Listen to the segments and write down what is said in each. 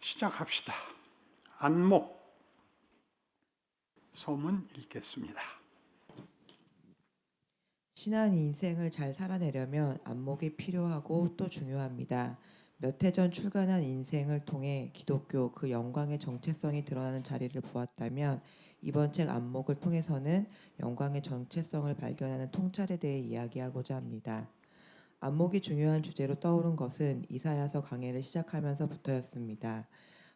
시작합시다. 안목 소문 읽겠습니다. 신앙 인생을 잘 살아내려면 안목이 필요하고 또 중요합니다. 몇 해 전 출간한 인생을 통해 기독교 그 영광의 정체성이 드러나는 자리를 보았다면 이번 책 안목을 통해서는 영광의 정체성을 발견하는 통찰에 대해 이야기하고자 합니다. 안목이 중요한 주제로 떠오른 것은 이사야서 강해를 시작하면서부터였습니다.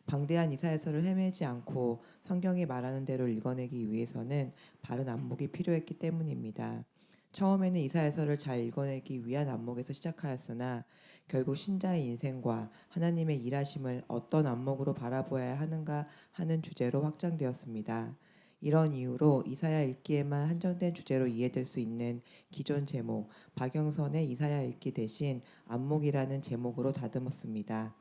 방대한 이사야서를 헤매지 않고 성경이 말하는 대로 읽어내기 위해서는 바른 안목이 필요했기 때문입니다. 처음에는 이사야서를 잘 읽어내기 위한 안목에서 시작하였으나 결국 신자의 인생과 하나님의 일하심을 어떤 안목으로 바라보아야 하는가 하는 주제로 확장되었습니다. 이런 이유로 이사야 읽기에만 한정된 주제로 이해될 수 있는 기존 제목 박영선의 이사야 읽기 대신 안목이라는 제목으로 다듬었습니다.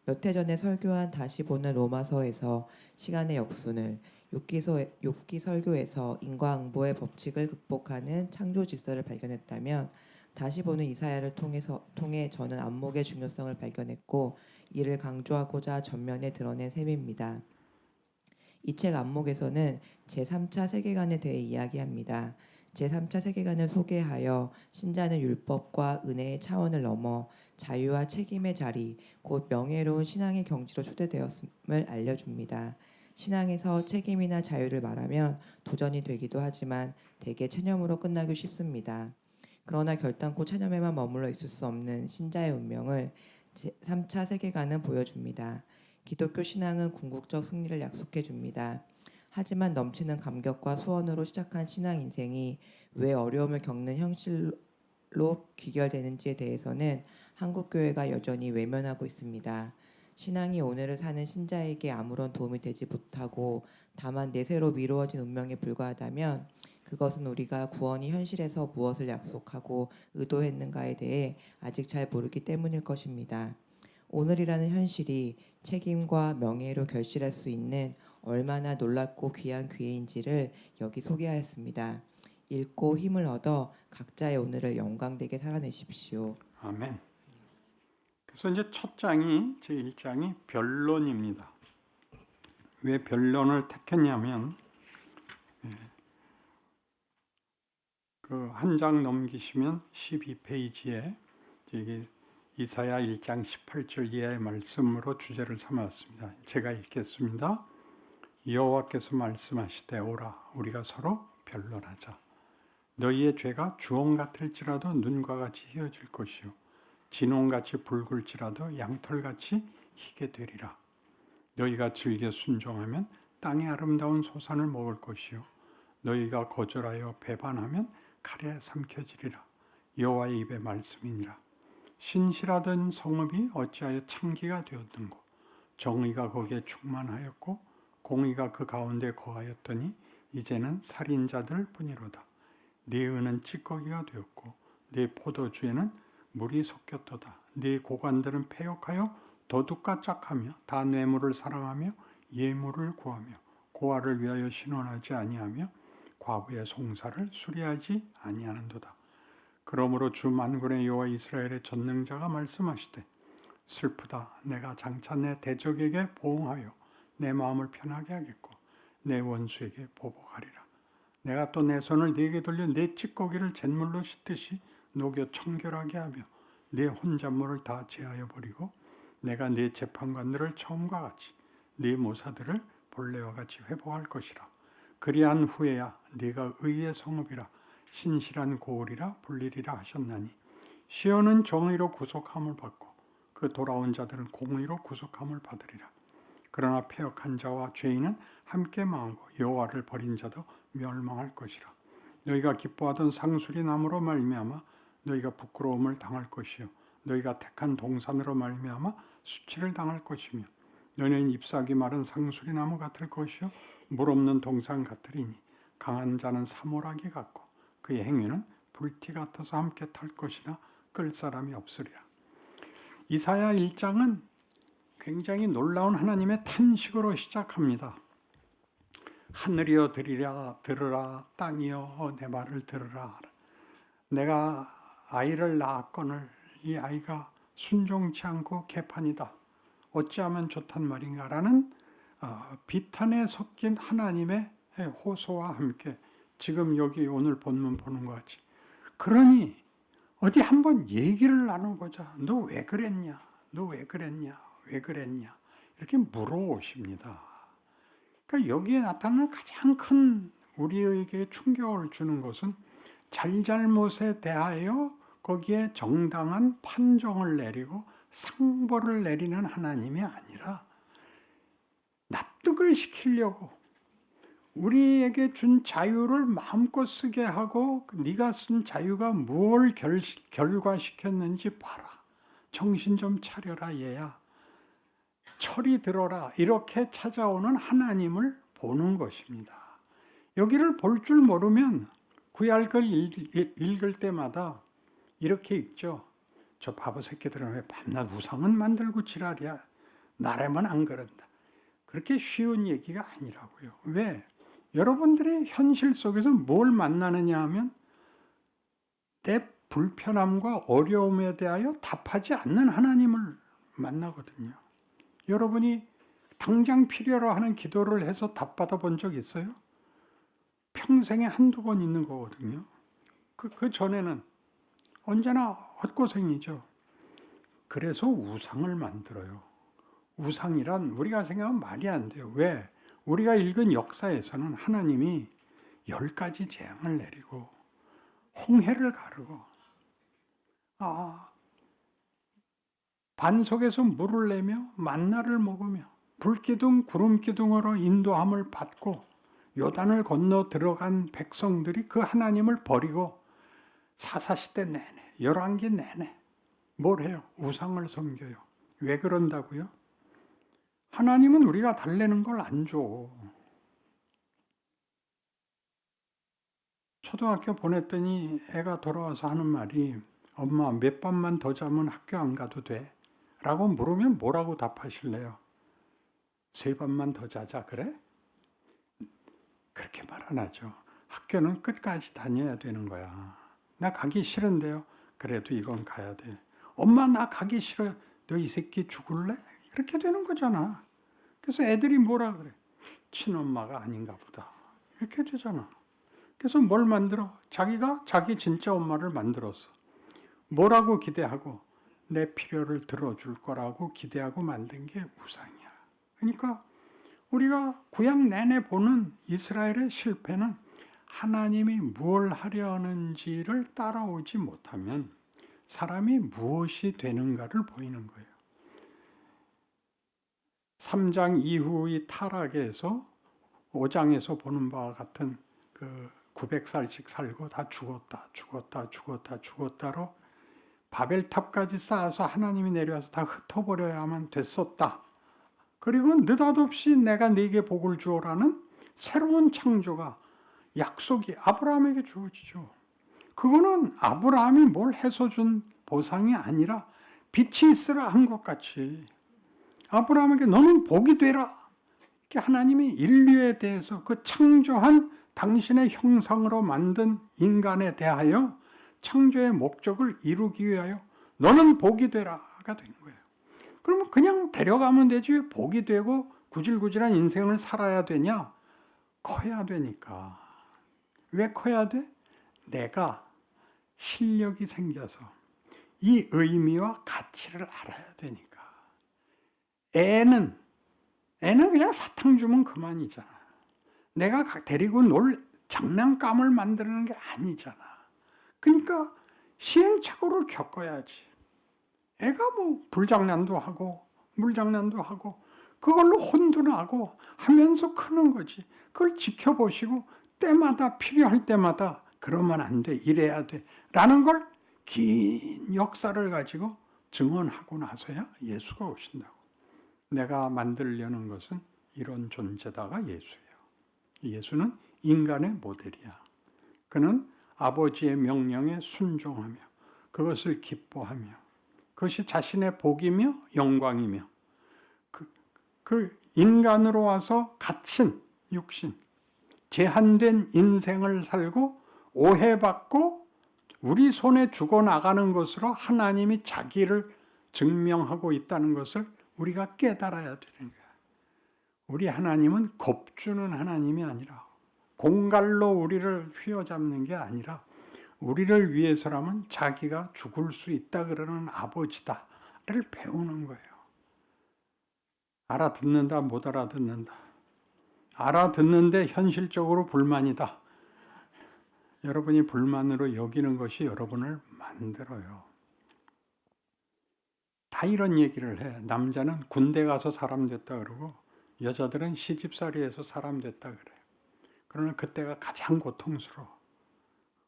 몇 해 전에 설교한 다시 보는 로마서에서 시간의 역순을, 욥기 설교에서 인과응보의 법칙을 극복하는 창조 질서를 발견했다면 다시 보는 이사야를 통해 저는 안목의 중요성을 발견했고 이를 강조하고자 전면에 드러낸 셈입니다. 이 책 안목에서는 제3차 세계관에 대해 이야기합니다. 제3차 세계관을 소개하여 신자는 율법과 은혜의 차원을 넘어 자유와 책임의 자리, 곧 명예로운 신앙의 경지로 초대되었음을 알려줍니다. 신앙에서 책임이나 자유를 말하면 도전이 되기도 하지만 대개 체념으로 끝나기 쉽습니다. 그러나 결단코 체념에만 머물러 있을 수 없는 신자의 운명을 제3차 세계관은 보여줍니다. 기독교 신앙은 궁극적 승리를 약속해 줍니다. 하지만 넘치는 감격과 소원으로 시작한 신앙 인생이 왜 어려움을 겪는 현실로 귀결되는지에 대해서는 한국교회가 여전히 외면하고 있습니다. 신앙이 오늘을 사는 신자에게 아무런 도움이 되지 못하고 다만 내세로 미루어진 운명에 불과하다면 그것은 우리가 구원이 현실에서 무엇을 약속하고 의도했는가에 대해 아직 잘 모르기 때문일 것입니다. 오늘이라는 현실이 책임과 명예로 결실할 수 있는 얼마나 놀랍고 귀한 기회인지를 여기 소개하였습니다. 읽고 힘을 얻어 각자의 오늘을 영광되게 살아내십시오. 아멘. 그래서 이제 첫 장이 제1장이 변론입니다. 왜 변론을 택했냐면 그 한 장 넘기시면 12페이지에 이사야 1장 18절 이하의 말씀으로 주제를 삼았습니다. 제가 읽겠습니다. 여호와께서 말씀하시되 오라 우리가 서로 변론하자. 너희의 죄가 주홍 같을지라도 눈과 같이 희어질 것이요 진홍같이 붉을지라도 양털같이 희게 되리라. 너희가 즐겨 순종하면 땅의 아름다운 소산을 먹을 것이요 너희가 거절하여 배반하면 칼에 삼켜지리라. 여호와의 입의 말씀이니라. 신실하던 성읍이 어찌하여 창기가 되었는고 정의가 거기에 충만하였고 공의가 그 가운데 거하였더니 이제는 살인자들 뿐이로다. 네 은은 찌꺼기가 되었고 네 포도주에는 물이 섞였도다. 네 고관들은 패역하여 도둑과 짝하며 다 뇌물을 사랑하며 예물을 구하며 고아를 위하여 신원하지 아니하며 과부의 송사를 수리하지 아니하는도다. 그러므로 주 만군의 여호와 이스라엘의 전능자가 말씀하시되 슬프다. 내가 장차 내 대적에게 보응하여 내 마음을 편하게 하겠고 내 원수에게 보복하리라. 내가 또 내 손을 네게 돌려 내 찌꺼기를 잿물로 씻듯이 녹여 청결하게 하며 내 혼잣물을 다 제하여 버리고 내가 네 재판관들을 처음과 같이 네 모사들을 본래와 같이 회복할 것이라. 그리한 후에야 네가 의의 성읍이라 신실한 고을이라 불리리라 하셨나니 시온은 정의로 구속함을 받고 그 돌아온 자들은 공의로 구속함을 받으리라. 그러나 패역한 자와 죄인은 함께 망하고 여호와를 버린 자도 멸망할 것이라. 너희가 기뻐하던 상수리 나무로 말미암아 너희가 부끄러움을 당할 것이요 너희가 택한 동산으로 말미암아 수치를 당할 것이며 너희는 잎사귀 마른 상수리 나무 같을 것이요 물 없는 동산 같으리니 강한 자는 사모라기 같고 그의 행위는 불티 같아서 함께 탈 것이나 끌 사람이 없으리라. 이사야 1장은 굉장히 놀라운 하나님의 탄식으로 시작합니다. 하늘이여 들으라 땅이여 내 말을 들으라. 내가 아이를 낳았거늘 이 아이가 순종치 않고 개판이다. 어찌하면 좋단 말인가라는 비탄에 섞인 하나님의 호소와 함께 지금 여기 오늘 본문 보는 것 같이, 그러니 어디 한번 얘기를 나눠보자. 너 왜 그랬냐? 너 왜 그랬냐? 왜 그랬냐? 이렇게 물어오십니다. 그러니까 여기에 나타나는 가장 큰 우리에게 충격을 주는 것은 잘잘못에 대하여 거기에 정당한 판정을 내리고 상벌을 내리는 하나님이 아니라 납득을 시키려고 우리에게 준 자유를 마음껏 쓰게 하고 네가 쓴 자유가 무엇을 결과시켰는지 봐라. 정신 좀 차려라 얘야. 철이 들어라. 이렇게 찾아오는 하나님을 보는 것입니다. 여기를 볼 줄 모르면 구약을 읽을 때마다 이렇게 읽죠. 저 바보 새끼들은 왜 밤낮 우상은 만들고 지랄이야. 나라면 안 그런다. 그렇게 쉬운 얘기가 아니라고요. 왜? 여러분들이 현실 속에서 뭘 만나느냐 하면 내 불편함과 어려움에 대하여 답하지 않는 하나님을 만나거든요. 여러분이 당장 필요로 하는 기도를 해서 답받아 본 적 있어요? 평생에 한두 번 있는 거거든요. 그 전에는 언제나 헛고생이죠. 그래서 우상을 만들어요. 우상이란 우리가 생각하면 말이 안 돼요. 왜? 우리가 읽은 역사에서는 하나님이 10가지 재앙을 내리고 홍해를 가르고 반석에서 물을 내며 만나를 먹으며 불기둥 구름기둥으로 인도함을 받고 요단을 건너 들어간 백성들이 그 하나님을 버리고 사사시대 내내 열왕기 내내 뭘 해요? 우상을 섬겨요. 왜 그런다고요? 하나님은 우리가 달래는 걸 안 줘. 초등학교 보냈더니 애가 돌아와서 하는 말이 엄마 몇 밤만 더 자면 학교 안 가도 돼? 라고 물으면 뭐라고 답하실래요? 3밤만 더 자자 그래? 그렇게 말 안 하죠. 학교는 끝까지 다녀야 되는 거야. 나 가기 싫은데요. 그래도 이건 가야 돼. 엄마 나 가기 싫어. 너 이 새끼 죽을래? 그렇게 되는 거잖아. 그래서 애들이 뭐라 그래? 친엄마가 아닌가 보다. 이렇게 되잖아. 그래서 뭘 만들어? 자기가 자기 진짜 엄마를 만들었어. 뭐라고 기대하고? 내 필요를 들어줄 거라고 기대하고 만든 게 우상이야. 그러니까 우리가 구약 내내 보는 이스라엘의 실패는 하나님이 무엇을 하려 하는지를 따라오지 못하면 사람이 무엇이 되는가를 보이는 거예요. 3장 이후의 타락에서 5장에서 보는 바와 같은 그 900살씩 살고 다 죽었다로 바벨탑까지 쌓아서 하나님이 내려와서 다 흩어버려야만 됐었다. 그리고 느닷없이 내가 네게 복을 주오라는 새로운 창조가 약속이 아브라함에게 주어지죠. 그거는 아브라함이 뭘 해서 준 보상이 아니라 빛이 있으라 한 것 같이 아브라함에게 너는 복이 되라. 이렇게 하나님이 인류에 대해서 그 창조한 당신의 형상으로 만든 인간에 대하여 창조의 목적을 이루기 위하여 너는 복이 되라가 된 거예요. 그러면 그냥 데려가면 되지 왜 복이 되고 구질구질한 인생을 살아야 되냐? 커야 되니까. 왜 커야 돼? 내가 실력이 생겨서 이 의미와 가치를 알아야 되니까. 애는 그냥 사탕 주면 그만이잖아. 내가 데리고 놀 장난감을 만드는 게 아니잖아. 그러니까 시행착오를 겪어야지. 애가 뭐 불장난도 하고 물장난도 하고 그걸로 혼도 나고 하면서 크는 거지. 그걸 지켜보시고 때마다 필요할 때마다 그러면 안 돼, 이래야 돼 라는 걸 긴 역사를 가지고 증언하고 나서야 예수가 오신다고. 내가 만들려는 것은 이런 존재다가 예수예요. 예수는 인간의 모델이야. 그는 아버지의 명령에 순종하며 그것을 기뻐하며 그것이 자신의 복이며 영광이며 그 인간으로 와서 갇힌 육신, 제한된 인생을 살고 오해받고 우리 손에 죽어나가는 것으로 하나님이 자기를 증명하고 있다는 것을 우리가 깨달아야 되는 거야. 우리 하나님은 겁주는 하나님이 아니라, 공갈로 우리를 휘어잡는 게 아니라, 우리를 위해서라면 자기가 죽을 수 있다 그러는 아버지다를 배우는 거예요. 알아듣는다, 못 알아듣는다. 알아듣는데 현실적으로 불만이다. 여러분이 불만으로 여기는 것이 여러분을 만들어요. 다 이런 얘기를 해. 남자는 군대 가서 사람 됐다 그러고 여자들은 시집살이해서 사람 됐다 그래요. 그러나 그때가 가장 고통스러워.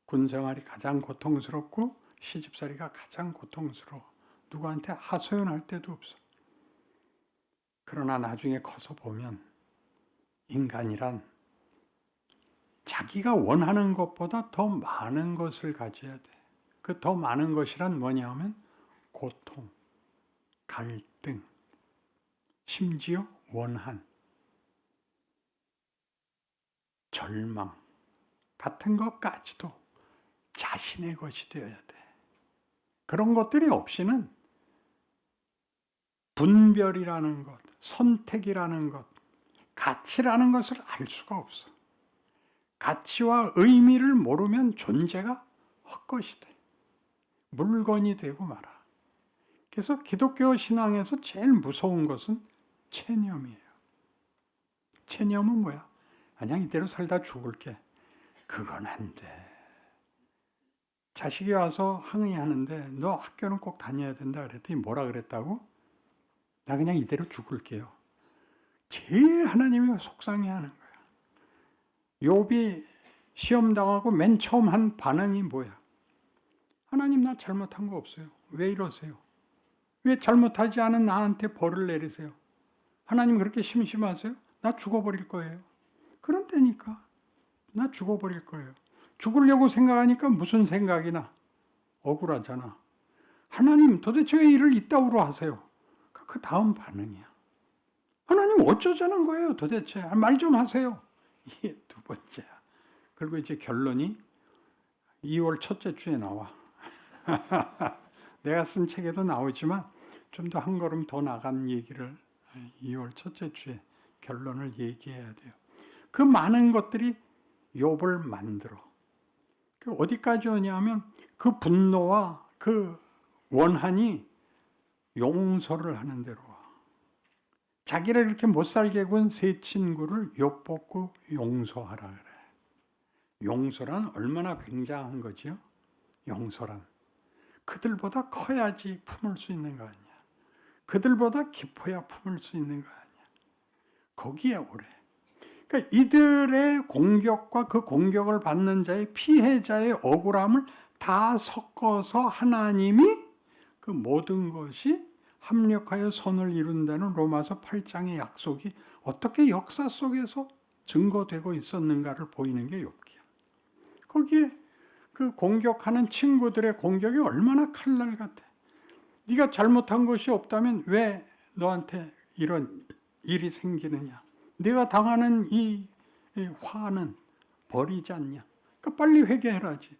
군 생활이 가장 고통스럽고 시집살이가 가장 고통스러워. 누구한테 하소연할 데도 없어. 그러나 나중에 커서 보면 인간이란 자기가 원하는 것보다 더 많은 것을 가져야 돼. 그 더 많은 것이란 뭐냐 하면 고통, 갈등, 심지어 원한, 절망 같은 것까지도 자신의 것이 되어야 돼. 그런 것들이 없이는 분별이라는 것, 선택이라는 것, 가치라는 것을 알 수가 없어. 가치와 의미를 모르면 존재가 헛것이 돼. 물건이 되고 말아. 그래서 기독교 신앙에서 제일 무서운 것은 체념이에요. 체념은 뭐야? 그냥 이대로 살다 죽을게. 그건 안 돼. 자식이 와서 항의하는데 너 학교는 꼭 다녀야 된다 그랬더니 뭐라 그랬다고? 나 그냥 이대로 죽을게요. 제일 하나님이 속상해하는 거야. 욥이 시험 당하고 맨 처음 한 반응이 뭐야? 하나님 나 잘못한 거 없어요. 왜 이러세요? 왜 잘못하지 않은 나한테 벌을 내리세요? 하나님 그렇게 심심하세요? 나 죽어버릴 거예요. 그런 때니까 나 죽어버릴 거예요. 죽으려고 생각하니까 무슨 생각이 나? 억울하잖아. 하나님 도대체 왜 일을 이따위로 하세요? 그 다음 반응이야. 하나님 어쩌자는 거예요 도대체? 말 좀 하세요. 이게 두 번째야. 그리고 이제 결론이 2월 첫째 주에 나와. 내가 쓴 책에도 나오지만 좀 더 한 걸음 더 나간 얘기를 2월 첫째 주에 결론을 얘기해야 돼요. 그 많은 것들이 욥을 만들어. 어디까지 오냐면 그 분노와 그 원한이 용서를 하는 대로 와. 자기를 이렇게 못살게 군 세 친구를 욥보고 용서하라 그래. 용서란 얼마나 굉장한 거지요? 용서란. 그들보다 커야지 품을 수 있는 거 아니야. 그들보다 깊어야 품을 수 있는 거 아니야. 거기에 오래. 그러니까 이들의 공격과 그 공격을 받는 자의 피해자의 억울함을 다 섞어서 하나님이 그 모든 것이 합력하여 선을 이룬다는 로마서 8장의 약속이 어떻게 역사 속에서 증거되고 있었는가를 보이는 게 욥기야. 거기에 그 공격하는 친구들의 공격이 얼마나 칼날 같아. 네가 잘못한 것이 없다면 왜 너한테 이런 일이 생기느냐. 네가 당하는 이 화는 버리지 않냐. 그러니까 빨리 회개해라지.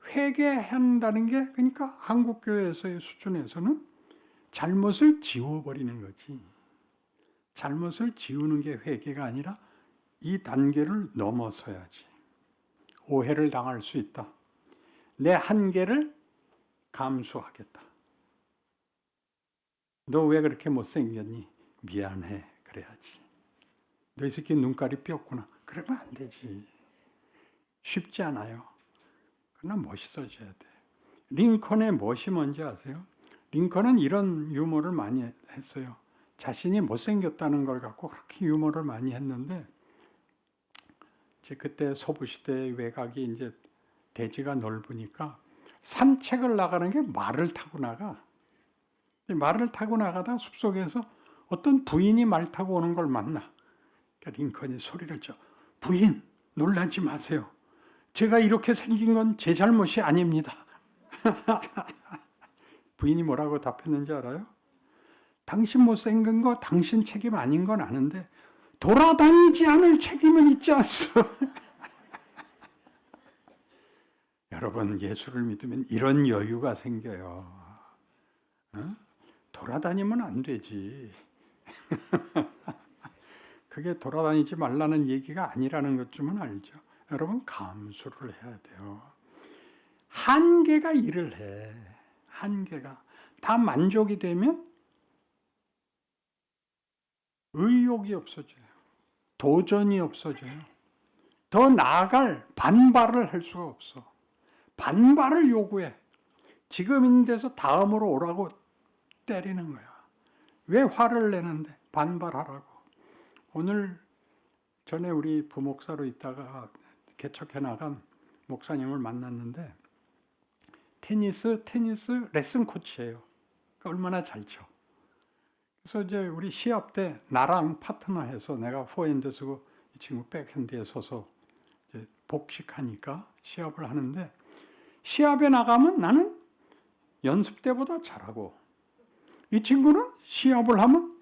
회개한다는 게 그러니까 한국교회에서의 수준에서는 잘못을 지워버리는 거지. 잘못을 지우는 게 회개가 아니라 이 단계를 넘어서야지. 오해를 당할 수 있다. 내 한계를 감수하겠다. 너 왜 그렇게 못생겼니? 미안해. 그래야지. 너 이 새끼 눈깔이 삐었구나. 그러면 안 되지. 쉽지 않아요. 그러나 멋있어져야 돼. 링컨의 멋이 뭔지 아세요? 링컨은 이런 유머를 많이 했어요. 자신이 못생겼다는 걸 갖고 그렇게 유머를 많이 했는데, 이제 그때 서부시대의 외곽이 이제 대지가 넓으니까 산책을 나가는 게 말을 타고 나가. 말을 타고 나가다 숲속에서 어떤 부인이 말 타고 오는 걸 만나. 그러니까 링컨이 소리를 쳐. 부인, 놀라지 마세요. 제가 이렇게 생긴 건 제 잘못이 아닙니다. 부인이 뭐라고 답했는지 알아요? 당신 못생긴 거 당신 책임 아닌 건 아는데 돌아다니지 않을 책임은 있지 않소. 여러분 예수를 믿으면 이런 여유가 생겨요. 어? 돌아다니면 안 되지. 그게 돌아다니지 말라는 얘기가 아니라는 것쯤은 알죠. 여러분, 감수를 해야 돼요. 한계가 일을 해. 한계가. 다 만족이 되면 의욕이 없어져요. 도전이 없어져요. 더 나아갈 반발을 할 수가 없어. 반발을 요구해. 지금 있는 데서 다음으로 오라고 때리는 거야. 왜 화를 내는데? 반발하라고. 오늘 전에 우리 부목사로 있다가 개척해 나간 목사님을 만났는데 테니스 레슨 코치예요. 그러니까 얼마나 잘 쳐. 그래서 이제 우리 시합 때 나랑 파트너해서 내가 포핸드 쓰고 이 친구 백핸드에 서서 이제 복식하니까 시합을 하는데 시합에 나가면 나는 연습 때보다 잘하고 이 친구는 시합을 하면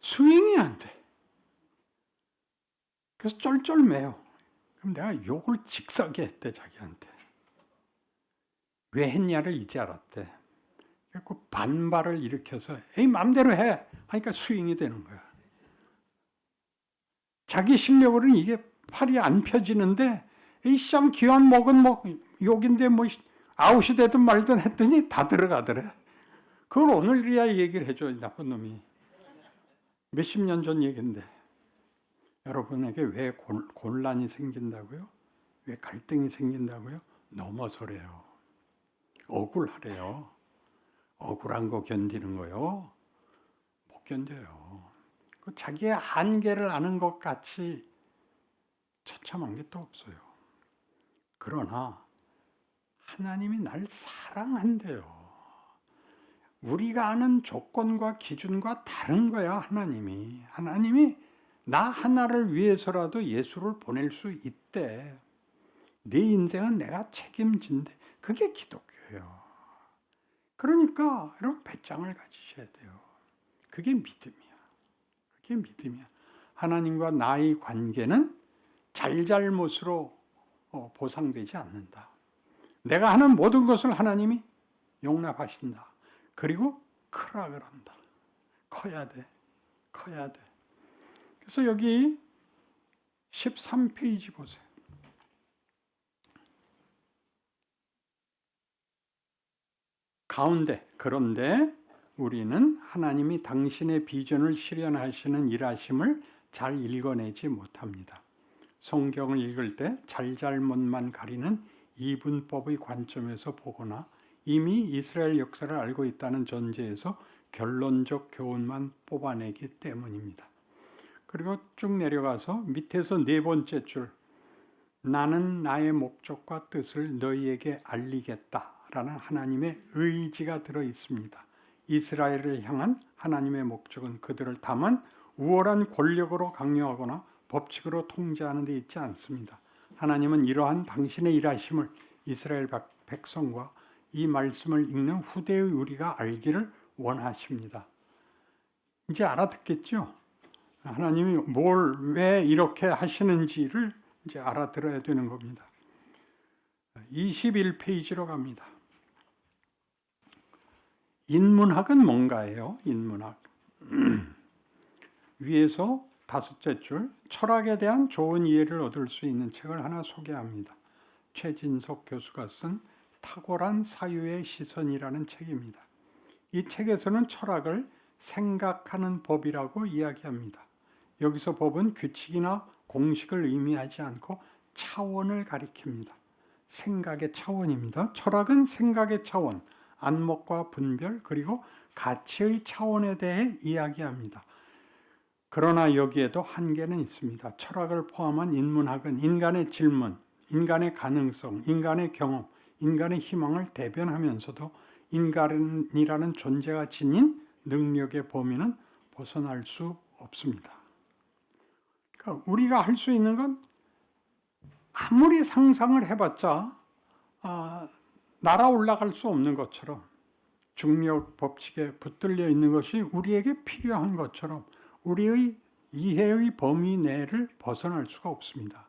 스윙이 안 돼. 그래서 쩔쩔매요. 그럼 내가 욕을 직사게 했대, 자기한테. 왜 했냐를 이제 알았대. 그래서 반발을 일으켜서 에이 마음대로 해 하니까 스윙이 되는 거야. 자기 실력으로는 이게 팔이 안 펴지는데 이 시장 기왕 먹은 뭐 욕인데 뭐 아웃이 되든 말든 했더니 다 들어가더래. 그걸 오늘이야 얘기를 해줘, 이 나쁜 놈이. 몇십 년 전 얘기인데. 여러분에게 왜 곤란이 생긴다고요? 왜 갈등이 생긴다고요? 넘어서래요. 억울하래요. 억울한 거 견디는 거요? 못 견뎌요. 자기의 한계를 아는 것 같이 처참한 게 또 없어요. 그러나 하나님이 날 사랑한대요. 우리가 아는 조건과 기준과 다른 거야, 하나님이. 하나님이 나 하나를 위해서라도 예수를 보낼 수 있대. 내 인생은 내가 책임진대. 그게 기독교예요. 그러니까 여러분 배짱을 가지셔야 돼요. 그게 믿음이야. 그게 믿음이야. 하나님과 나의 관계는 잘잘못으로 보상되지 않는다. 내가 하는 모든 것을 하나님이 용납하신다. 그리고 크라 그런다. 커야 돼. 커야 돼. 그래서 여기 13페이지 보세요. 가운데, 그런데 우리는 하나님이 당신의 비전을 실현하시는 일하심을 잘 읽어내지 못합니다. 성경을 읽을 때 잘잘못만 가리는 이분법의 관점에서 보거나 이미 이스라엘 역사를 알고 있다는 전제에서 결론적 교훈만 뽑아내기 때문입니다. 그리고 쭉 내려가서 밑에서 네 번째 줄, 나는 나의 목적과 뜻을 너희에게 알리겠다라는 하나님의 의지가 들어 있습니다. 이스라엘을 향한 하나님의 목적은 그들을 다만 우월한 권력으로 강요하거나 법칙으로 통제하는 데 있지 않습니다. 하나님은 이러한 당신의 일하심을 이스라엘 백성과 이 말씀을 읽는 후대의 우리가 알기를 원하십니다. 이제 알아듣겠죠? 하나님이 왜 이렇게 하시는지를 이제 알아들어야 되는 겁니다. 21페이지로 갑니다. 인문학은 뭔가예요? 인문학. 위에서 다섯째 줄, 철학에 대한 좋은 이해를 얻을 수 있는 책을 하나 소개합니다. 최진석 교수가 쓴 탁월한 사유의 시선이라는 책입니다. 이 책에서는 철학을 생각하는 법이라고 이야기합니다. 여기서 법은 규칙이나 공식을 의미하지 않고 차원을 가리킵니다. 생각의 차원입니다. 철학은 생각의 차원, 안목과 분별, 그리고 가치의 차원에 대해 이야기합니다. 그러나 여기에도 한계는 있습니다. 철학을 포함한 인문학은 인간의 질문, 인간의 가능성, 인간의 경험, 인간의 희망을 대변하면서도 인간이라는 존재가 지닌 능력의 범위는 벗어날 수 없습니다. 그러니까 우리가 할 수 있는 건 아무리 상상을 해봤자 날아 올라갈 수 없는 것처럼 중력 법칙에 붙들려 있는 것이 우리에게 필요한 것처럼 우리의 이해의 범위 내를 벗어날 수가 없습니다.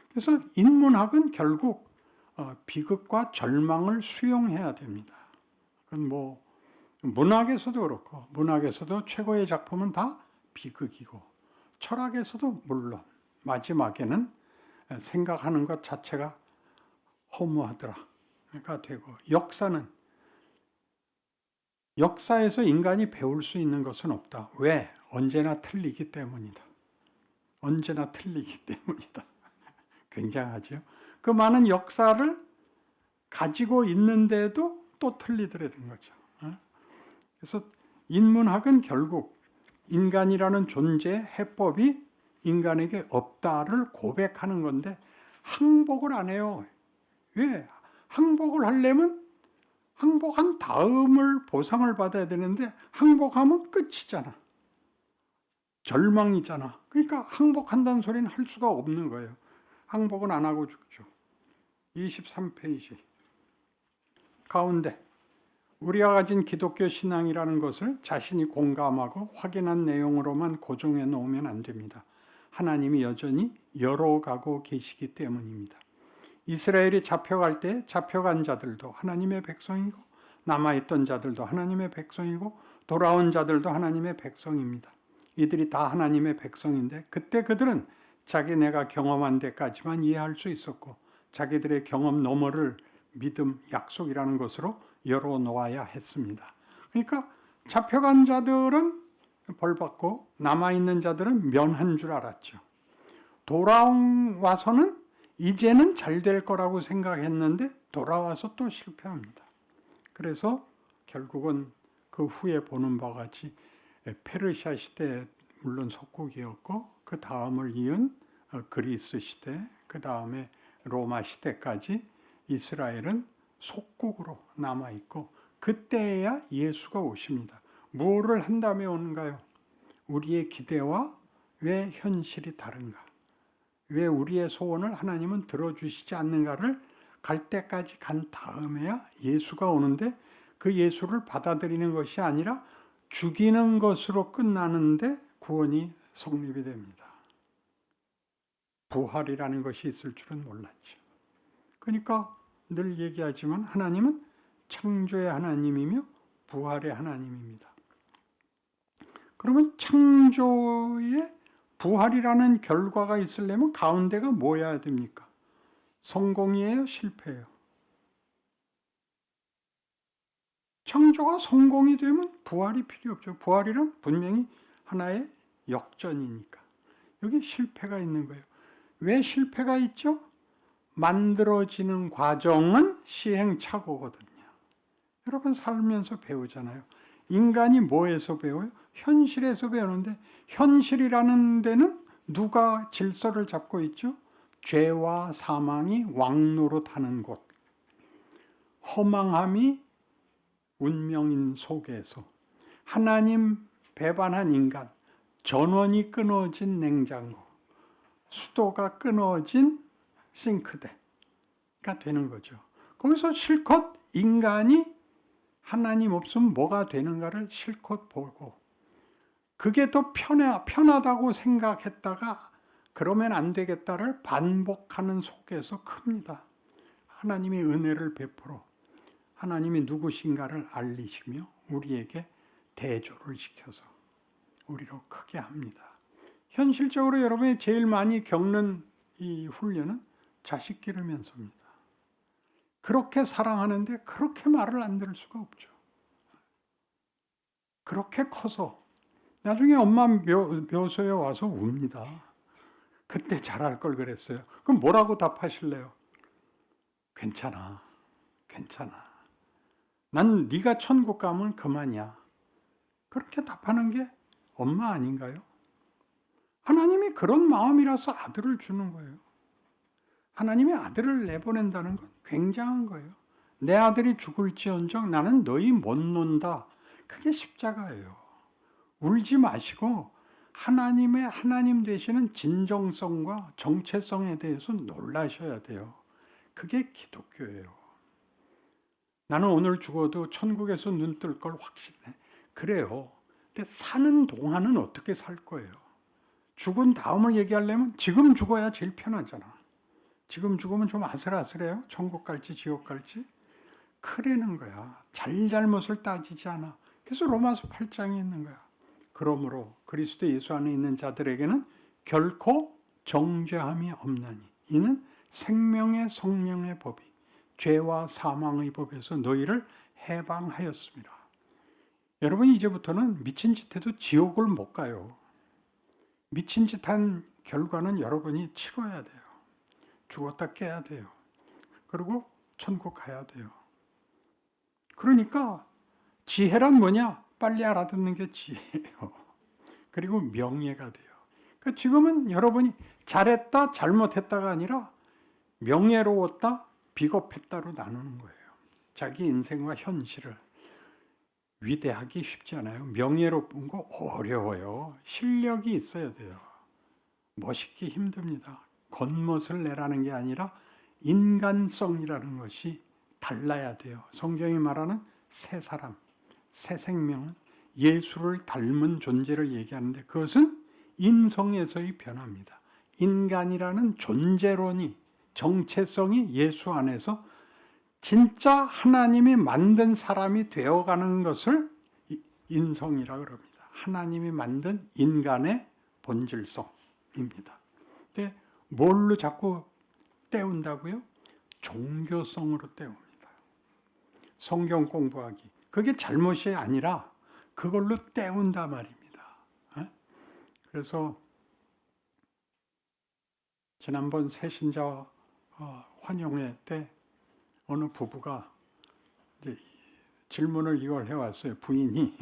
그래서 인문학은 결국 비극과 절망을 수용해야 됩니다. 그건 뭐 문학에서도 그렇고 문학에서도 최고의 작품은 다 비극이고 철학에서도 물론 마지막에는 생각하는 것 자체가 허무하더라가 되고 역사에서 인간이 배울 수 있는 것은 없다. 왜? 언제나 틀리기 때문이다. 언제나 틀리기 때문이다. 굉장하죠. 그 많은 역사를 가지고 있는데도 또 틀리더라는 거죠. 그래서 인문학은 결국 인간이라는 존재의 해법이 인간에게 없다를 고백하는 건데 항복을 안 해요. 왜? 항복을 하려면 항복한 다음을 보상을 받아야 되는데 항복하면 끝이잖아. 절망이잖아. 그러니까 항복한다는 소리는 할 수가 없는 거예요. 항복은 안 하고 죽죠. 23페이지 가운데 우리가 가진 기독교 신앙이라는 것을 자신이 공감하고 확인한 내용으로만 고정해 놓으면 안 됩니다. 하나님이 여전히 열어가고 계시기 때문입니다. 이스라엘이 잡혀갈 때 잡혀간 자들도 하나님의 백성이고 남아있던 자들도 하나님의 백성이고 돌아온 자들도 하나님의 백성입니다. 이들이 다 하나님의 백성인데 그때 그들은 자기네가 경험한 데까지만 이해할 수 있었고 자기들의 경험 너머를 믿음, 약속이라는 것으로 열어놓아야 했습니다. 그러니까 잡혀간 자들은 벌받고 남아있는 자들은 면한 줄 알았죠. 돌아와서는 이제는 잘 될 거라고 생각했는데 돌아와서 또 실패합니다. 그래서 결국은 그 후에 보는 바와 같이 페르시아 시대 물론 속국이었고 그 다음을 이은 그리스 시대, 그 다음에 로마 시대까지 이스라엘은 속국으로 남아있고 그때야 예수가 오십니다. 무엇을 한 다음에 오는가요? 우리의 기대와 왜 현실이 다른가? 왜 우리의 소원을 하나님은 들어주시지 않는가를 갈 때까지 간 다음에야 예수가 오는데 그 예수를 받아들이는 것이 아니라 죽이는 것으로 끝나는데 구원이 성립이 됩니다. 부활이라는 것이 있을 줄은 몰랐죠. 그러니까 늘 얘기하지만 하나님은 창조의 하나님이며 부활의 하나님입니다. 그러면 창조의 부활이라는 결과가 있으려면 가운데가 뭐여야 됩니까? 성공이에요? 실패예요? 창조가 성공이 되면 부활이 필요 없죠. 부활이란 분명히 하나의 역전이니까. 여기 실패가 있는 거예요. 왜 실패가 있죠? 만들어지는 과정은 시행착오거든요. 여러분 살면서 배우잖아요. 인간이 뭐에서 배워요? 현실에서 배우는데 현실이라는 데는 누가 질서를 잡고 있죠? 죄와 사망이 왕노릇하는 곳. 허망함이 운명인 속에서 하나님 배반한 인간, 전원이 끊어진 냉장고, 수도가 끊어진 싱크대가 되는 거죠. 거기서 실컷 인간이 하나님 없으면 뭐가 되는가를 실컷 보고 그게 더 편하다고 생각했다가 그러면 안 되겠다를 반복하는 속에서 큽니다. 하나님이 은혜를 베풀어 하나님이 누구신가를 알리시며 우리에게 대조를 시켜서 우리로 크게 합니다. 현실적으로 여러분이 제일 많이 겪는 이 훈련은 자식 기르면서입니다. 그렇게 사랑하는데 그렇게 말을 안 들을 수가 없죠. 그렇게 커서 나중에 엄마 묘소에 와서 웁니다. 그때 잘할 걸 그랬어요. 그럼 뭐라고 답하실래요? 괜찮아. 난 네가 천국 가면 그만이야. 그렇게 답하는 게 엄마 아닌가요? 하나님이 그런 마음이라서 아들을 주는 거예요. 하나님이 아들을 내보낸다는 건 굉장한 거예요. 내 아들이 죽을지언정 나는 너희 못 논다. 그게 십자가예요. 울지 마시고 하나님의 하나님 되시는 진정성과 정체성에 대해서 놀라셔야 돼요. 그게 기독교예요. 나는 오늘 죽어도 천국에서 눈 뜰 걸 확신해. 그래요. 근데 사는 동안은 어떻게 살 거예요? 죽은 다음을 얘기하려면 지금 죽어야 제일 편하잖아. 지금 죽으면 좀 아슬아슬해요. 천국 갈지 지옥 갈지. 크라는 거야. 잘잘못을 따지지 않아. 그래서 로마서 8장이 있는 거야. 그러므로 그리스도 예수 안에 있는 자들에게는 결코 정죄함이 없나니 이는 생명의 성령의 법이 죄와 사망의 법에서 너희를 해방하였습니다. 여러분 이제부터는 미친 짓 해도 지옥을 못 가요. 미친 짓 한 결과는 여러분이 치러야 돼요. 죽었다 깨야 돼요. 그리고 천국 가야 돼요. 그러니까 지혜란 뭐냐? 빨리 알아듣는 게 지혜예요. 그리고 명예가 돼요. 그러니까 지금은 여러분이 잘했다 잘못했다가 아니라 명예로웠다 비겁했다로 나누는 거예요. 자기 인생과 현실을. 위대하기 쉽지 않아요. 명예롭은 거 어려워요. 실력이 있어야 돼요. 멋있기 힘듭니다. 겉멋을 내라는 게 아니라 인간성이라는 것이 달라야 돼요. 성경이 말하는 새 사람, 새 생명은 예수를 닮은 존재를 얘기하는데 그것은 인성에서의 변화입니다. 인간이라는 존재론이, 정체성이 예수 안에서 진짜 하나님이 만든 사람이 되어가는 것을 인성이라 그럽니다. 하나님이 만든 인간의 본질성입니다. 근데 뭘로 자꾸 때운다고요? 종교성으로 때웁니다. 성경 공부하기. 그게 잘못이 아니라 그걸로 때운다 말입니다. 그래서 지난번 새신자 환영회 때 어느 부부가 이제 질문을 이걸 해왔어요. 부인이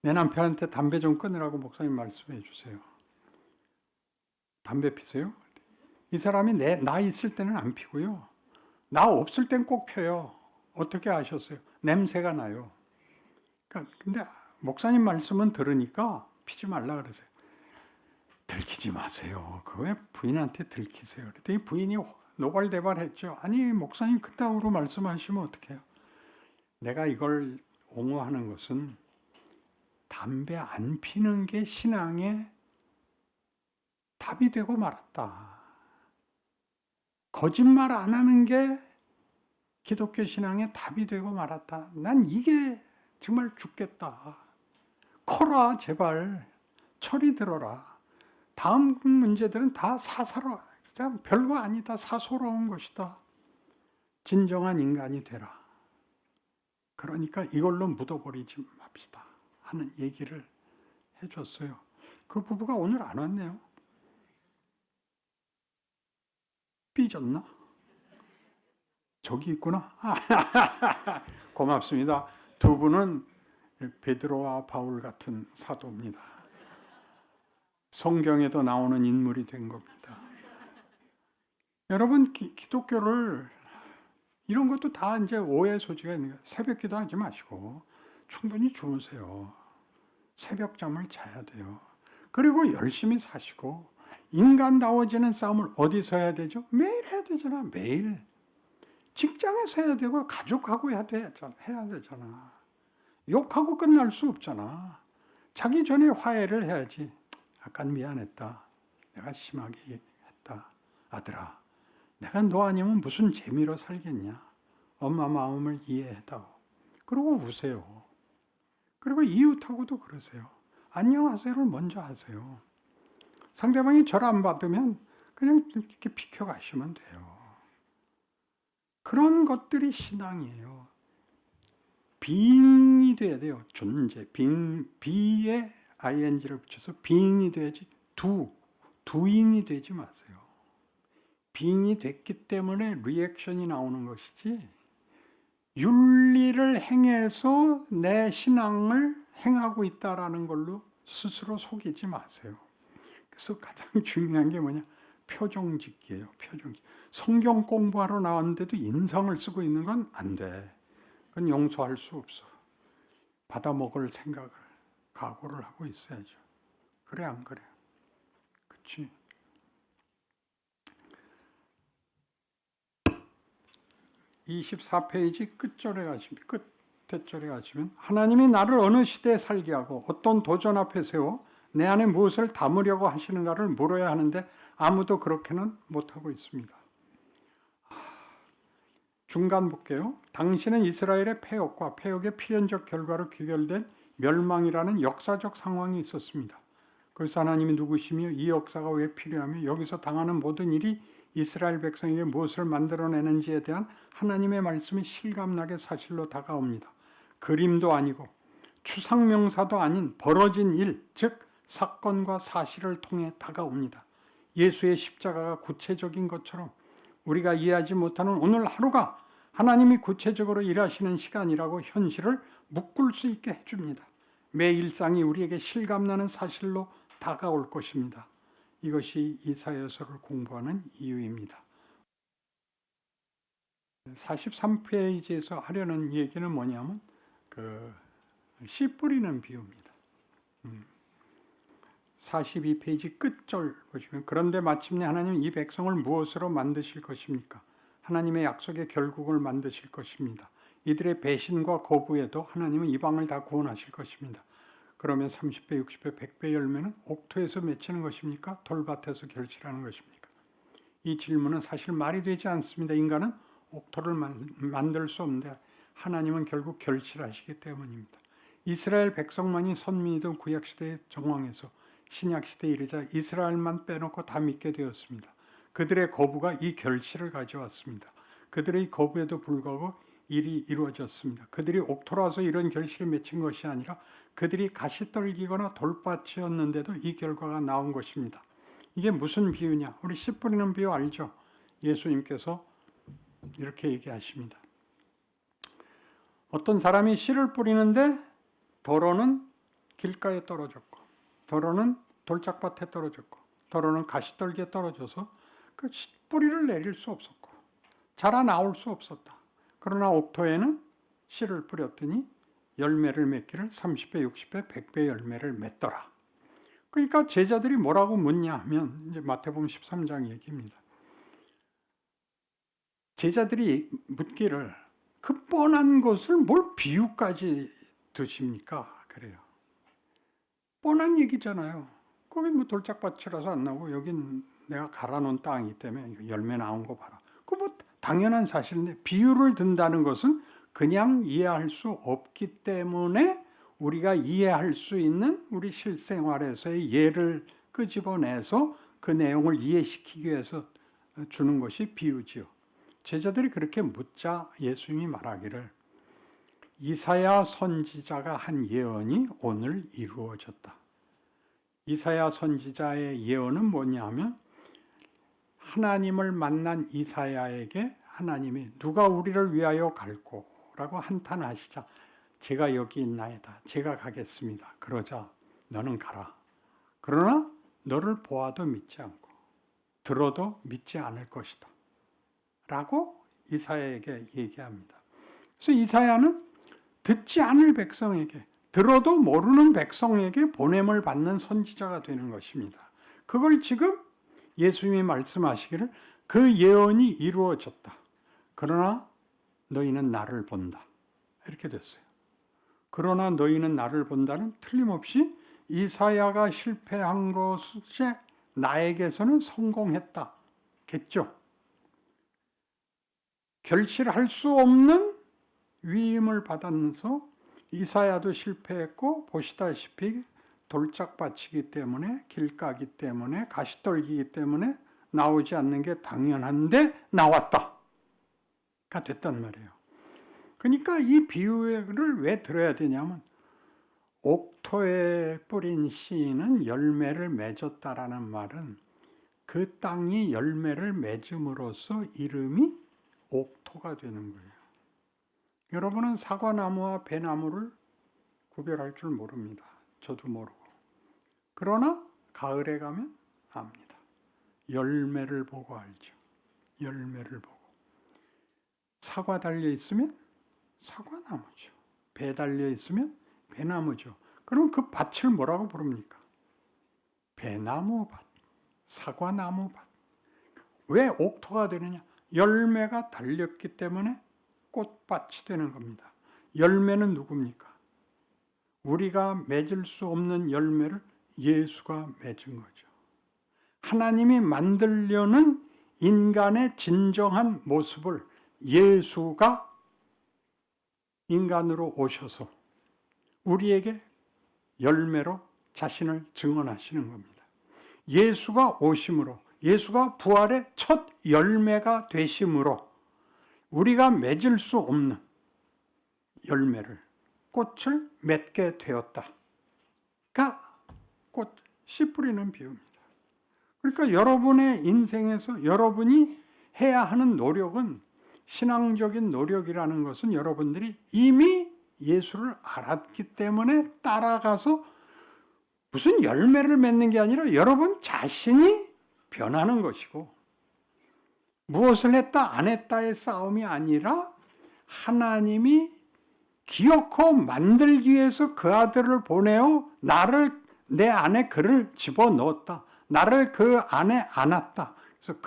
내 남편한테 담배 좀 끊으라고 목사님 말씀해 주세요. 담배 피세요? 이 사람이 나 있을 때는 안 피고요. 나 없을 땐 꼭 펴요. 어떻게 아셨어요? 냄새가 나요. 그러니까 근데 목사님 말씀은 들으니까 피지 말라 그러세요. 들키지 마세요. 그 왜 부인한테 들키세요? 그랬더니 부인이 노발대발했죠. 아니 목사님 그따위로 말씀하시면 어떡해요? 내가 이걸 옹호하는 것은 담배 안 피는 게 신앙의 답이 되고 말았다. 거짓말 안 하는 게 기독교 신앙의 답이 되고 말았다. 난 이게 정말 죽겠다. 커라 제발. 철이 들어라. 다음 문제들은 다 사사로 별거 아니다. 사소로운 것이다. 진정한 인간이 되라. 그러니까 이걸로 묻어버리지 맙시다. 하는 얘기를 해줬어요. 그 부부가 오늘 안 왔네요. 삐졌나? 저기 있구나. 고맙습니다. 두 분은 베드로와 바울 같은 사도입니다. 성경에도 나오는 인물이 된 겁니다. 여러분 기독교를 이런 것도 다 이제 오해 소지가 있는 거예요. 새벽 기도하지 마시고 충분히 주무세요. 새벽잠을 자야 돼요. 그리고 열심히 사시고 인간다워지는 싸움을 어디서 해야 되죠? 매일 해야 되잖아. 매일. 직장에서 해야 되고 가족하고 해야 되잖아. 욕하고 끝날 수 없잖아. 자기 전에 화해를 해야지. 아깐 미안했다. 내가 심하게 했다. 아들아, 내가 너 아니면 무슨 재미로 살겠냐. 엄마 마음을 이해해다오. 그러고 우세요. 그리고 이웃하고도 그러세요. 안녕하세요를 먼저 하세요. 상대방이 절 안 받으면 그냥 이렇게 비켜가시면 돼요. 그런 것들이 신앙이에요. 빙이 돼야 돼요. 존재. 비에 ing를 붙여서 빙이 돼야지 두잉이 되지 마세요. 빙이 됐기 때문에 리액션이 나오는 것이지 윤리를 행해서 내 신앙을 행하고 있다라는 걸로 스스로 속이지 마세요. 그래서 가장 중요한 게 뭐냐? 표정 짓기예요. 표정. 성경 공부하러 나왔는데도 인성을 쓰고 있는 건 안 돼. 그건 용서할 수 없어. 받아먹을 생각을 각오를 하고 있어야죠. 그래 안 그래? 그렇지? 24페이지 끝에 절에 가시면 하나님이 나를 어느 시대에 살게 하고 어떤 도전 앞에 세워 내 안에 무엇을 담으려고 하시는가를 물어야 하는데 아무도 그렇게는 못하고 있습니다. 중간 볼게요. 당신은 이스라엘의 폐역과 폐역의 필연적 결과로 귀결된 멸망이라는 역사적 상황이 있었습니다. 그래서 하나님이 누구시며 이 역사가 왜 필요하며 여기서 당하는 모든 일이 이스라엘 백성에게 무엇을 만들어내는지에 대한 하나님의 말씀이 실감나게 사실로 다가옵니다. 그림도 아니고 추상명사도 아닌 벌어진 일, 즉 사건과 사실을 통해 다가옵니다. 예수의 십자가가 구체적인 것처럼 우리가 이해하지 못하는 오늘 하루가 하나님이 구체적으로 일하시는 시간이라고 현실을 묶을 수 있게 해줍니다. 매 일상이 우리에게 실감나는 사실로 다가올 것입니다. 이것이 이사야서를 공부하는 이유입니다. 43페이지에서 하려는 얘기는 뭐냐면 씨 뿌리는 비유입니다. 42페이지 끝절 보시면 그런데 마침내 하나님은 이 백성을 무엇으로 만드실 것입니까? 하나님의 약속의 결국을 만드실 것입니다. 이들의 배신과 거부에도 하나님은 이방을 다 구원하실 것입니다. 그러면 30배, 60배, 100배 열매는 옥토에서 맺히는 것입니까? 돌밭에서 결실하는 것입니까? 이 질문은 사실 말이 되지 않습니다. 인간은 옥토를 만들 수 없는데 하나님은 결국 결실하시기 때문입니다. 이스라엘 백성만이 선민이던 구약시대의 정황에서 신약시대에 이르자 이스라엘만 빼놓고 다 믿게 되었습니다. 그들의 거부가 이 결실을 가져왔습니다. 그들의 거부에도 불구하고 일이 이루어졌습니다. 그들이 옥토라서 이런 결실을 맺힌 것이 아니라 그들이 가시떨기거나 돌밭이었는데도 이 결과가 나온 것입니다. 이게 무슨 비유냐? 우리 씨 뿌리는 비유 알죠? 예수님께서 이렇게 얘기하십니다. 어떤 사람이 씨를 뿌리는데 도로는 길가에 떨어졌고 도로는 돌짝밭에 떨어졌고 도로는 가시떨기에 떨어져서 그 뿌리를 내릴 수 없었고 자라 나올 수 없었다. 그러나 옥토에는 씨를 뿌렸더니 열매를 맺기를 30배, 60배, 100배 열매를 맺더라. 그러니까 제자들이 뭐라고 묻냐 하면 이제 마태복음 13장 얘기입니다. 제자들이 묻기를 그 뻔한 것을 뭘 비유까지 드십니까? 그래요. 뻔한 얘기잖아요. 거기 뭐 돌짝밭이라서 안 나오고 여긴 내가 갈아놓은 땅이기 때문에 열매 나온 거 봐라. 그 뭐 당연한 사실인데 비유를 든다는 것은 그냥 이해할 수 없기 때문에 우리가 이해할 수 있는 우리 실생활에서의 예를 끄집어내서 그 내용을 이해시키기 위해서 주는 것이 비유지요. 제자들이 그렇게 묻자 예수님이 말하기를 이사야 선지자가 한 예언이 오늘 이루어졌다. 이사야 선지자의 예언은 뭐냐면 하나님을 만난 이사야에게 하나님이 누가 우리를 위하여 갈고 라고 한탄하시자 제가 여기 있나이다. 제가 가겠습니다. 그러자 너는 가라. 그러나 너를 보아도 믿지 않고 들어도 믿지 않을 것이다. 라고 이사야에게 얘기합니다. 그래서 이사야는 듣지 않을 백성에게 들어도 모르는 백성에게 보냄을 받는 선지자가 되는 것입니다. 그걸 지금 예수님이 말씀하시기를 그 예언이 이루어졌다. 그러나 너희는 나를 본다. 이렇게 됐어요. 그러나 너희는 나를 본다는 틀림없이 이사야가 실패한 것에 나에게서는 성공했다. 겠죠. 결실할 수 없는 위임을 받으면서 이사야도 실패했고 보시다시피 돌짝밭이기 때문에 길가기 때문에 가시떨기이기 때문에 나오지 않는 게 당연한데 나왔다. 가 됐단 말이에요. 그러니까 이 비유를 왜 들어야 되냐면 옥토에 뿌린 씨는 열매를 맺었다라는 말은 그 땅이 열매를 맺음으로써 이름이 옥토가 되는 거예요. 여러분은 사과나무와 배나무를 구별할 줄 모릅니다. 저도 모르고. 그러나 가을에 가면 압니다. 열매를 보고 알죠. 열매를 보고. 사과 달려 있으면 사과나무죠. 배 달려 있으면 배나무죠. 그럼 그 밭을 뭐라고 부릅니까? 배나무밭, 사과나무밭. 왜 옥토가 되느냐? 열매가 달렸기 때문에 꽃밭이 되는 겁니다. 열매는 누굽니까? 우리가 맺을 수 없는 열매를 예수가 맺은 거죠. 하나님이 만들려는 인간의 진정한 모습을 예수가 인간으로 오셔서 우리에게 열매로 자신을 증언하시는 겁니다. 예수가 오심으로, 예수가 부활의 첫 열매가 되심으로 우리가 맺을 수 없는 열매를, 꽃을 맺게 되었다가 씨 뿌리는 비유입니다. 그러니까 여러분의 인생에서 여러분이 해야 하는 노력은, 신앙적인 노력이라는 것은 여러분들이 이미 예수를 알았기 때문에 따라가서 무슨 열매를 맺는 게 아니라 여러분 자신이 변하는 것이고, 무엇을 했다 안 했다의 싸움이 아니라 하나님이 기어코 만들기 위해서 그 아들을 보내어 내 안에 그를 집어넣었다. 나를 그 안에 안았다. 그래서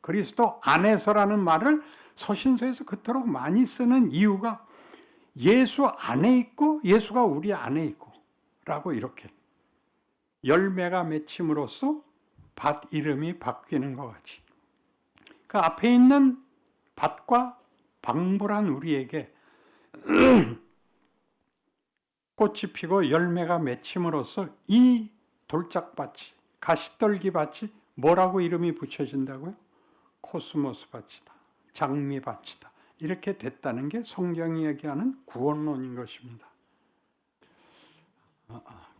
그리스도 안에서라는 말을 서신서에서 그토록 많이 쓰는 이유가 예수 안에 있고 예수가 우리 안에 있고 라고 이렇게 열매가 맺힘으로써 밭 이름이 바뀌는 것 같이 그 앞에 있는 밭과 방불한 우리에게 꽃이 피고 열매가 맺힘으로써 이 돌짝밭이, 가시떨기밭이 뭐라고 이름이 붙여진다고요? 코스모스 밭이다, 장미밭이다, 이렇게 됐다는 게 성경이 얘기하는 구원론인 것입니다.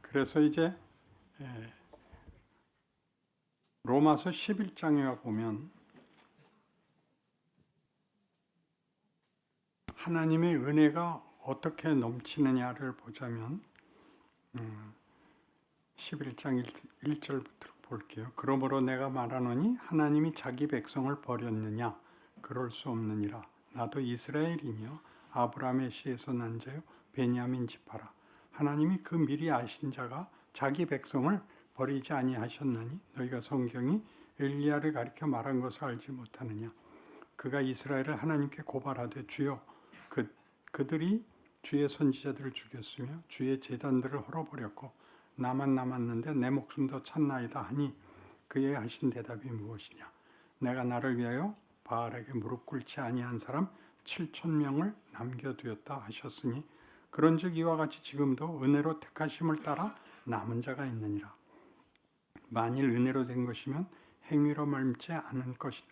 그래서 이제 로마서 11장에 보면 하나님의 은혜가 어떻게 넘치느냐를 보자면 11장 1절부터 볼게요. 그러므로 내가 말하노니 하나님이 자기 백성을 버렸느냐? 그럴 수 없느니라. 나도 이스라엘이니요 아브라함의 씨에서 난 자요 베냐민 지파라. 하나님이 그 미리 아신 자가 자기 백성을 버리지 아니하셨나니 너희가 성경이 엘리야를 가리켜 말한 것을 알지 못하느냐? 그가 이스라엘을 하나님께 고발하되 주여 그들이 주의 선지자들을 죽였으며 주의 제단들을 헐어버렸고 나만 남았는데 내 목숨도 찼나이다 하니 그의 하신 대답이 무엇이냐? 내가 나를 위하여 바알에게 무릎 꿇지 아니한 사람 7,000명을 남겨두었다 하셨으니 그런즉 이와 같이 지금도 은혜로 택하심을 따라 남은 자가 있느니라. 만일 은혜로 된 것이면 행위로 말미지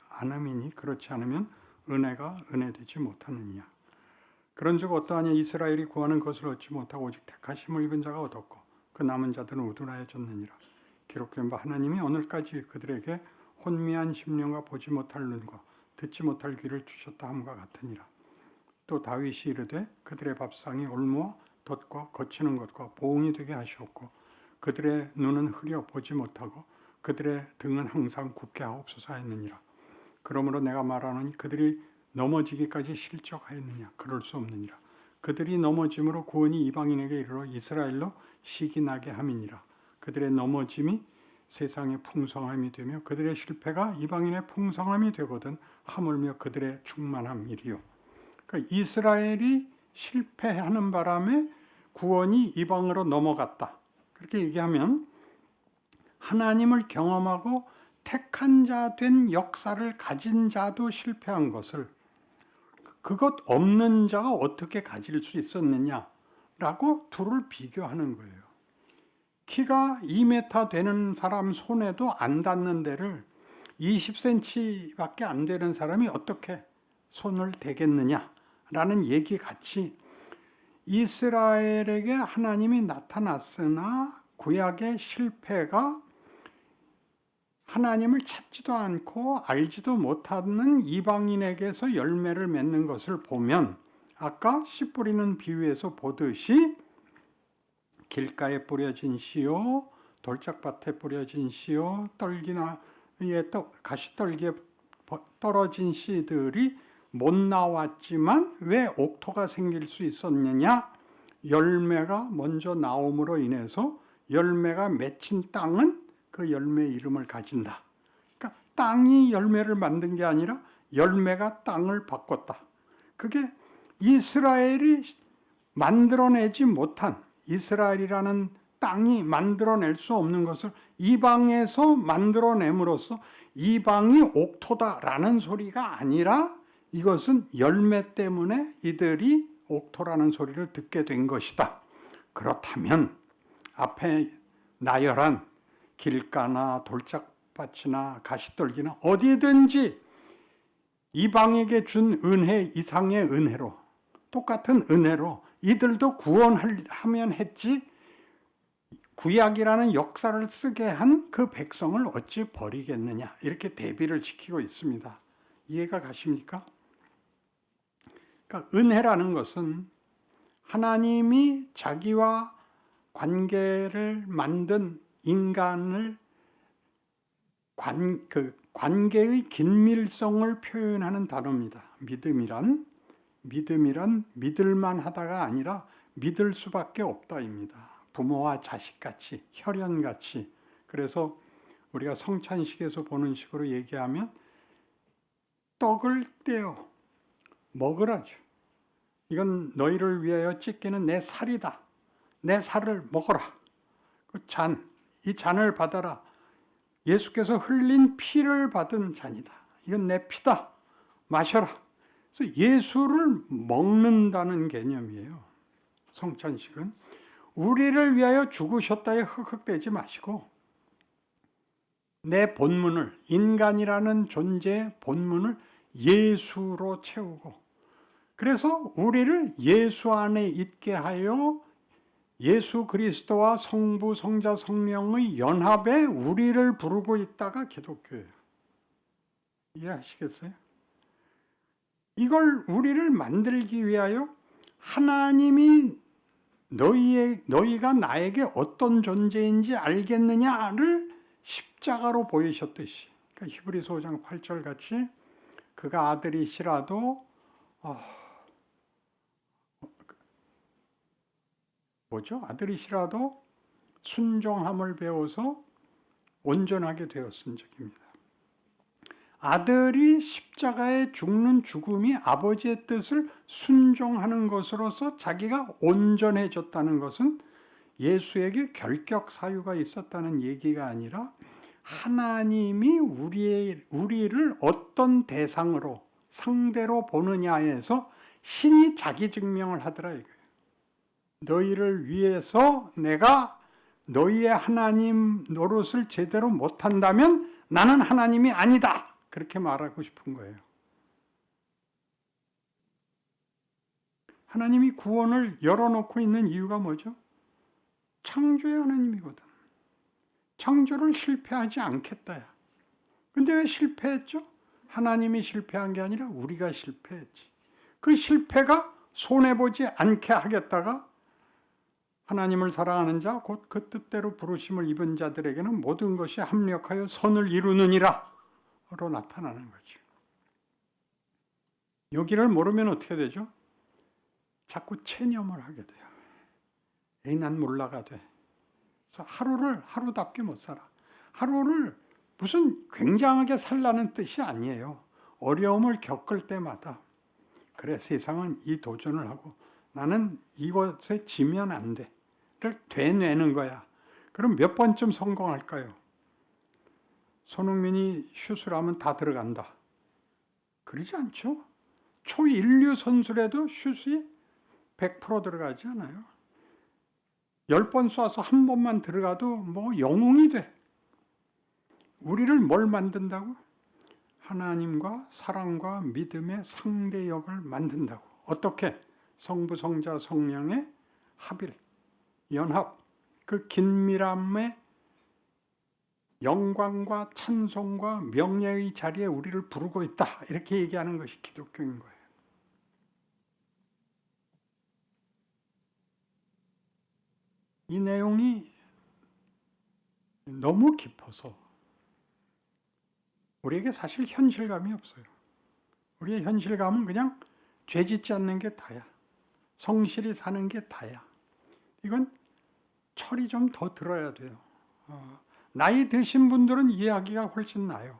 않음이니 그렇지 않으면 은혜가 은혜되지 못하느니라. 그런즉 어떠하냐? 이스라엘이 구하는 것을 얻지 못하고 오직 택하심을 입은 자가 얻었고 그 남은 자들은 우둔하여졌느니라. 기록된 바 하나님이 오늘까지 그들에게 혼미한 심령과 보지 못할 눈과 듣지 못할 귀를 주셨다 함과 같으니라. 또 다윗이 이르되 그들의 밥상이 올무와 덫과 거치는 것과 보응이 되게 하시옵고 그들의 눈은 흐려 보지 못하고 그들의 등은 항상 굽게 하옵소서 했느니라. 그러므로 내가 말하노니 그들이 넘어지기까지 실족하였느냐? 그럴 수 없느니라. 그들이 넘어짐으로 구원이 이방인에게 이르러 이스라엘로 시기 나게 함이니라. 그들의 넘어짐이 세상의 풍성함이 되며 그들의 실패가 이방인의 풍성함이 되거든 하물며 그들의 충만함이리요. 그러니까 이스라엘이 실패하는 바람에 구원이 이방으로 넘어갔다. 그렇게 얘기하면 하나님을 경험하고 택한 자 된 역사를 가진 자도 실패한 것을 그것 없는 자가 어떻게 가질 수 있었느냐라고 둘을 비교하는 거예요. 키가 2m 되는 사람 손에도 안 닿는 데를 20cm밖에 안 되는 사람이 어떻게 손을 대겠느냐라는 얘기 같이 이스라엘에게 하나님이 나타났으나 구약의 실패가 하나님을 찾지도 않고 알지도 못하는 이방인에게서 열매를 맺는 것을 보면 아까 씨 뿌리는 비유에서 보듯이 길가에 뿌려진 씨요 돌짝밭에 뿌려진 씨요 떨기나에 가시떨기에 떨어진 씨들이 못 나왔지만 왜 옥토가 생길 수 있었느냐? 열매가 먼저 나옴으로 인해서 열매가 맺힌 땅은 그 열매의 이름을 가진다. 그러니까 땅이 열매를 만든 게 아니라 열매가 땅을 바꿨다. 그게 이스라엘이 만들어내지 못한 이스라엘이라는 땅이 만들어낼 수 없는 것을 이방에서 만들어냄으로써 이방이 옥토다라는 소리가 아니라 이것은 열매 때문에 이들이 옥토라는 소리를 듣게 된 것이다. 그렇다면 앞에 나열한 길가나 돌짝밭이나 가시떨기나 어디든지 이방에게 준 은혜 이상의 은혜로, 똑같은 은혜로 이들도 구원하면 했지, 구약이라는 역사를 쓰게 한 그 백성을 어찌 버리겠느냐, 이렇게 대비를 시키고 있습니다. 이해가 가십니까? 그러니까 은혜라는 것은 하나님이 자기와 관계를 만든 인간을 관계의 긴밀성을 표현하는 단어입니다. 믿음이란 믿을만 하다가 아니라 믿을 수밖에 없다입니다. 부모와 자식같이, 혈연같이. 그래서 우리가 성찬식에서 보는 식으로 얘기하면 떡을 떼어 먹으라죠. 이건 너희를 위하여 찢기는 내 살이다. 내 살을 먹어라. 이 잔을 받아라. 예수께서 흘린 피를 받은 잔이다. 이건 내 피다. 마셔라. 그래서 예수를 먹는다는 개념이에요. 성찬식은 우리를 위하여 죽으셨다에 흑흑대지 마시고 내 본문을, 인간이라는 존재의 본문을 예수로 채우고, 그래서 우리를 예수 안에 있게 하여 예수 그리스도와 성부, 성자, 성령의 연합에 우리를 부르고 있다가 기독교예요. 이해하시겠어요? 이걸 우리를 만들기 위하여 하나님이 너희가 나에게 어떤 존재인지 알겠느냐를 십자가로 보이셨듯이, 그러니까 히브리서 5장 8절 같이 그가 아들이시라도 아들이시라도 순종함을 배워서 온전하게 되었은적입니다. 아들이 십자가에 죽는 죽음이 아버지의 뜻을 순종하는 것으로서 자기가 온전해졌다는 것은 예수에게 결격 사유가 있었다는 얘기가 아니라 하나님이 우리를 어떤 대상으로, 상대로 보느냐에서 신이 자기 증명을 하더라 이거예요. 너희를 위해서 내가 너희의 하나님 노릇을 제대로 못한다면 나는 하나님이 아니다. 그렇게 말하고 싶은 거예요. 하나님이 구원을 열어놓고 있는 이유가 뭐죠? 창조의 하나님이거든. 창조를 실패하지 않겠다야. 근데 왜 실패했죠? 하나님이 실패한 게 아니라 우리가 실패했지. 그 실패가 손해보지 않게 하겠다가 하나님을 사랑하는 자, 곧 그 뜻대로 부르심을 입은 자들에게는 모든 것이 합력하여 선을 이루느니라 로 나타나는 거죠. 여기를 모르면 어떻게 되죠? 자꾸 체념을 하게 돼요. 에이, 난 몰라가 돼. 그래서 하루를 하루답게 못 살아. 하루를 무슨 굉장하게 살라는 뜻이 아니에요. 어려움을 겪을 때마다 그래, 세상은 이 도전을 하고 나는 이것에 지면 안 돼를 되뇌는 거야. 그럼 몇 번쯤 성공할까요? 손흥민이 슛을 하면 다 들어간다. 그러지 않죠? 초인류 선수라도 슛이 100% 들어가지 않아요. 10번 쏴서 한 번만 들어가도 뭐 영웅이 돼. 우리를 뭘 만든다고? 하나님과 사랑과 믿음의 상대역을 만든다고. 어떻게? 성부, 성자, 성령의 합일, 연합, 그 긴밀함의 영광과 찬송과 명예의 자리에 우리를 부르고 있다. 이렇게 얘기하는 것이 기독교인 거예요. 이 내용이 너무 깊어서 우리에게 사실 현실감이 없어요. 우리의 현실감은 그냥 죄 짓지 않는 게 다야. 성실히 사는 게 다야. 이건 철이 좀 더 들어야 돼요. 나이 드신 분들은 이해하기가 훨씬 나아요.